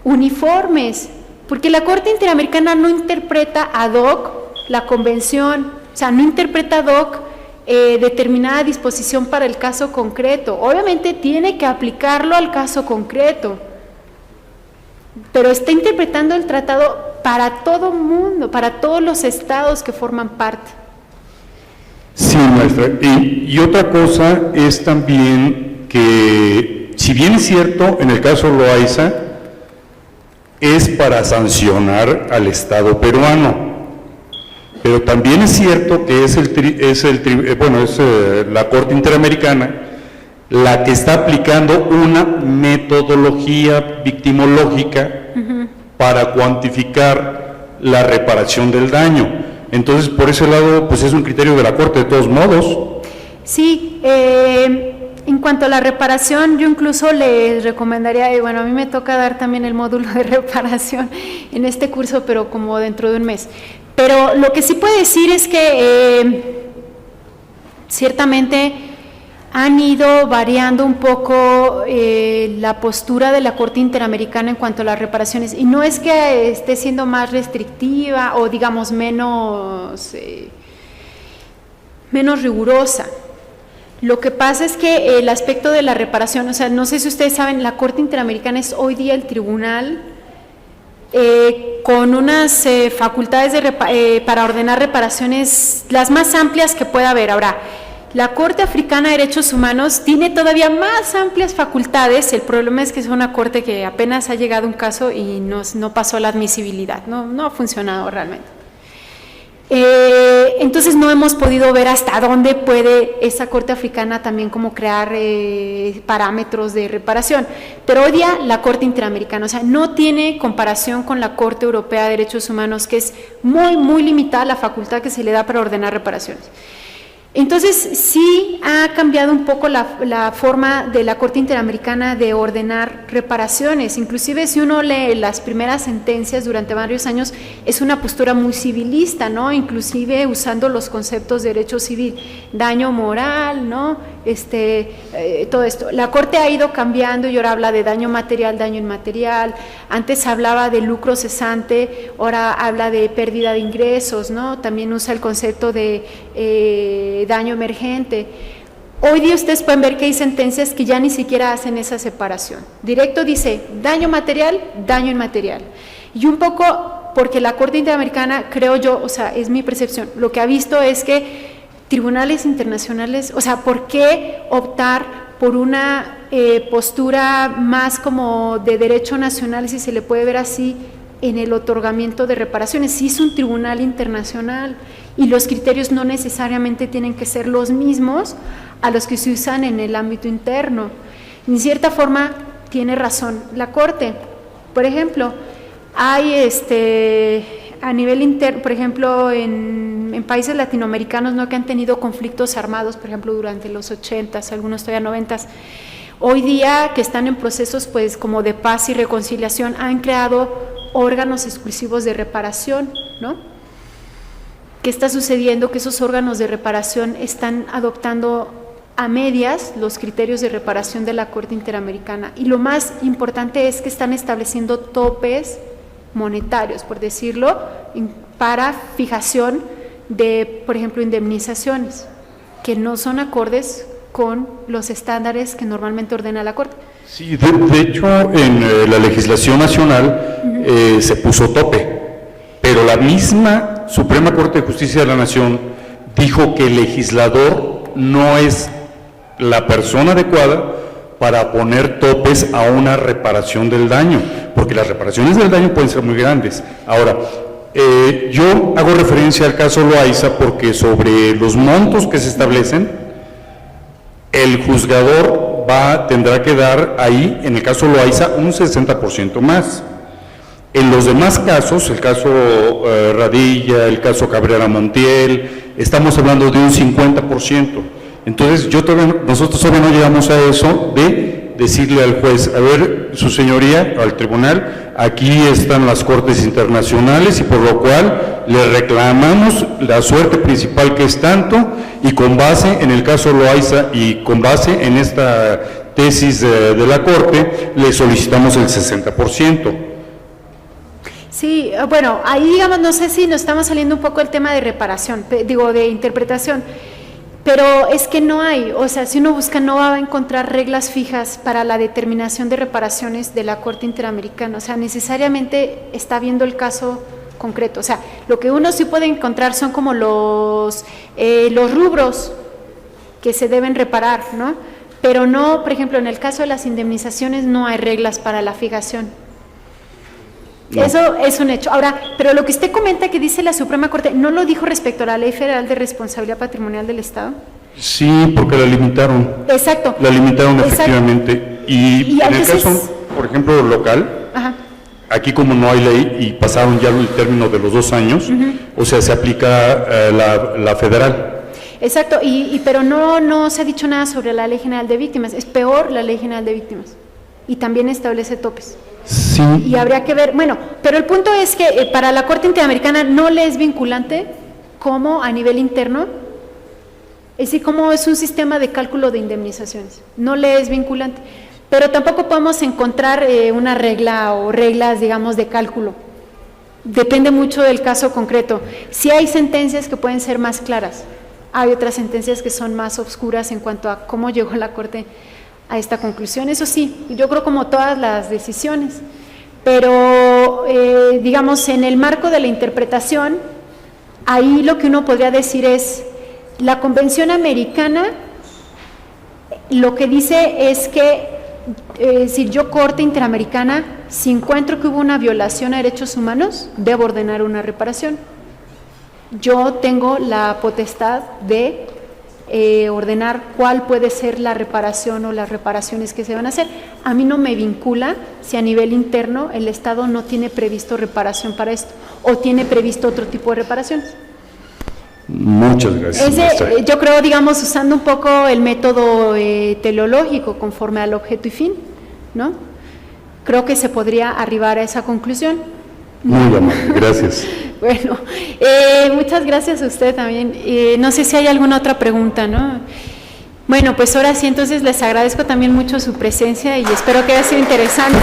uniformes, porque la Corte Interamericana no interpreta ad hoc la convención, o sea, no interpreta ad hoc determinada disposición para el caso concreto. Obviamente tiene que aplicarlo al caso concreto, pero está interpretando el tratado para todo mundo, para todos los estados que forman parte. Sí, maestra. Y otra cosa es también que, si bien es cierto, en el caso Loaiza, es para sancionar al Estado peruano, pero también es cierto que es la Corte Interamericana la que está aplicando una metodología victimológica para cuantificar la reparación del daño. Entonces, por ese lado, pues es un criterio de la Corte de todos modos. Sí, en cuanto a la reparación, yo incluso les recomendaría, bueno, a mí me toca dar también el módulo de reparación en este curso, pero como dentro de un mes. Pero lo que sí puedo decir es que ciertamente han ido variando un poco la postura de la Corte Interamericana en cuanto a las reparaciones, y no es que esté siendo más restrictiva o digamos menos rigurosa. Lo que pasa es que el aspecto de la reparación, o sea, no sé si ustedes saben, la Corte Interamericana es hoy día el tribunal con unas facultades para ordenar reparaciones las más amplias que pueda haber. Ahora, la Corte Africana de Derechos Humanos tiene todavía más amplias facultades. El problema es que es una corte que apenas ha llegado un caso y no pasó la admisibilidad, no ha funcionado realmente. Entonces no hemos podido ver hasta dónde puede esa Corte Africana también como crear parámetros de reparación, pero hoy día la Corte Interamericana, o sea, no tiene comparación con la Corte Europea de Derechos Humanos, que es muy limitada la facultad que se le da para ordenar reparaciones. Entonces sí ha cambiado un poco la forma de la Corte Interamericana de ordenar reparaciones. Inclusive si uno lee las primeras sentencias durante varios años, es una postura muy civilista, ¿no? Inclusive usando los conceptos de derecho civil, daño moral, ¿no? Todo esto. La Corte ha ido cambiando y ahora habla de daño material, daño inmaterial. Antes hablaba de lucro cesante, ahora habla de pérdida de ingresos, ¿no? También usa el concepto de daño emergente. Hoy día ustedes pueden ver que hay sentencias que ya ni siquiera hacen esa separación. Directo dice daño material, daño inmaterial. Y un poco porque la Corte Interamericana, creo yo, o sea, es mi percepción, lo que ha visto es que tribunales internacionales, o sea, ¿por qué optar por una postura más como de derecho nacional, si se le puede ver así, en el otorgamiento de reparaciones? Sí es un tribunal internacional y los criterios no necesariamente tienen que ser los mismos a los que se usan en el ámbito interno. En cierta forma tiene razón la Corte. Por ejemplo, hay a nivel interno, por ejemplo, en países latinoamericanos, ¿no?, que han tenido conflictos armados, por ejemplo, durante los 80s, algunos todavía 90s, hoy día que están en procesos pues como de paz y reconciliación, han creado órganos exclusivos de reparación, ¿no? ¿Qué está sucediendo? Que esos órganos de reparación están adoptando a medias los criterios de reparación de la Corte Interamericana, y lo más importante es que están estableciendo topes monetarios, por decirlo, para fijación de, por ejemplo, indemnizaciones, que no son acordes con los estándares que normalmente ordena la Corte. Sí, de hecho, en la legislación nacional se puso tope, pero la misma Suprema Corte de Justicia de la Nación dijo que el legislador no es la persona adecuada para poner topes a una reparación del daño, porque las reparaciones del daño pueden ser muy grandes. Ahora, yo hago referencia al caso Loaiza porque sobre los montos que se establecen, el juzgador tendrá que dar ahí, en el caso Loaiza, un 60% más. En los demás casos, el caso Radilla, el caso Cabrera Montiel, estamos hablando de un 50%. Entonces, nosotros todavía no llegamos a eso de decirle al juez, a ver, su señoría, al tribunal, aquí están las cortes internacionales y por lo cual le reclamamos la suerte principal que es tanto, y con base en el caso Loaiza y con base en esta tesis de la corte, le solicitamos el 60%. Sí, bueno, ahí digamos, no sé si nos estamos saliendo un poco del tema de reparación, de interpretación, pero es que no hay, o sea, si uno busca no va a encontrar reglas fijas para la determinación de reparaciones de la Corte Interamericana, o sea, necesariamente está viendo el caso concreto, o sea, lo que uno sí puede encontrar son como los rubros que se deben reparar, ¿no? Pero no, por ejemplo, en el caso de las indemnizaciones no hay reglas para la fijación. No. Eso es un hecho. Ahora, pero lo que usted comenta que dice la Suprema Corte, ¿no lo dijo respecto a la Ley Federal de Responsabilidad Patrimonial del Estado? Sí, porque la limitaron. Exacto. La limitaron efectivamente. Y en entonces, el caso, por ejemplo, local, ajá, aquí como no hay ley y pasaron ya el término de los 2 años, o sea, se aplica la federal. Exacto, pero no se ha dicho nada sobre la Ley General de Víctimas, es peor la Ley General de Víctimas y también establece topes. Sí. Y habría que ver, bueno, pero el punto es que para la Corte Interamericana no le es vinculante como a nivel interno, es decir, como es un sistema de cálculo de indemnizaciones, no le es vinculante, pero tampoco podemos encontrar una regla o reglas, digamos, de cálculo, depende mucho del caso concreto. Sí hay sentencias que pueden ser más claras, hay otras sentencias que son más oscuras en cuanto a cómo llegó la Corte a esta conclusión, eso sí, yo creo como todas las decisiones, pero digamos en el marco de la interpretación, ahí lo que uno podría decir es, la Convención Americana lo que dice es que, si yo Corte Interamericana, si encuentro que hubo una violación a derechos humanos, debo ordenar una reparación. Yo tengo la potestad de ordenar cuál puede ser la reparación o las reparaciones que se van a hacer. A mí no me vincula si a nivel interno el Estado no tiene previsto reparación para esto o tiene previsto otro tipo de reparaciones. Muchas gracias. Yo creo, digamos, usando un poco el método teleológico conforme al objeto y fin, ¿no? Creo que se podría arribar a esa conclusión. Muy amable, gracias. Bueno, muchas gracias a usted también. No sé si hay alguna otra pregunta, ¿no? Bueno, pues ahora sí, entonces les agradezco también mucho su presencia y espero que haya sido interesante.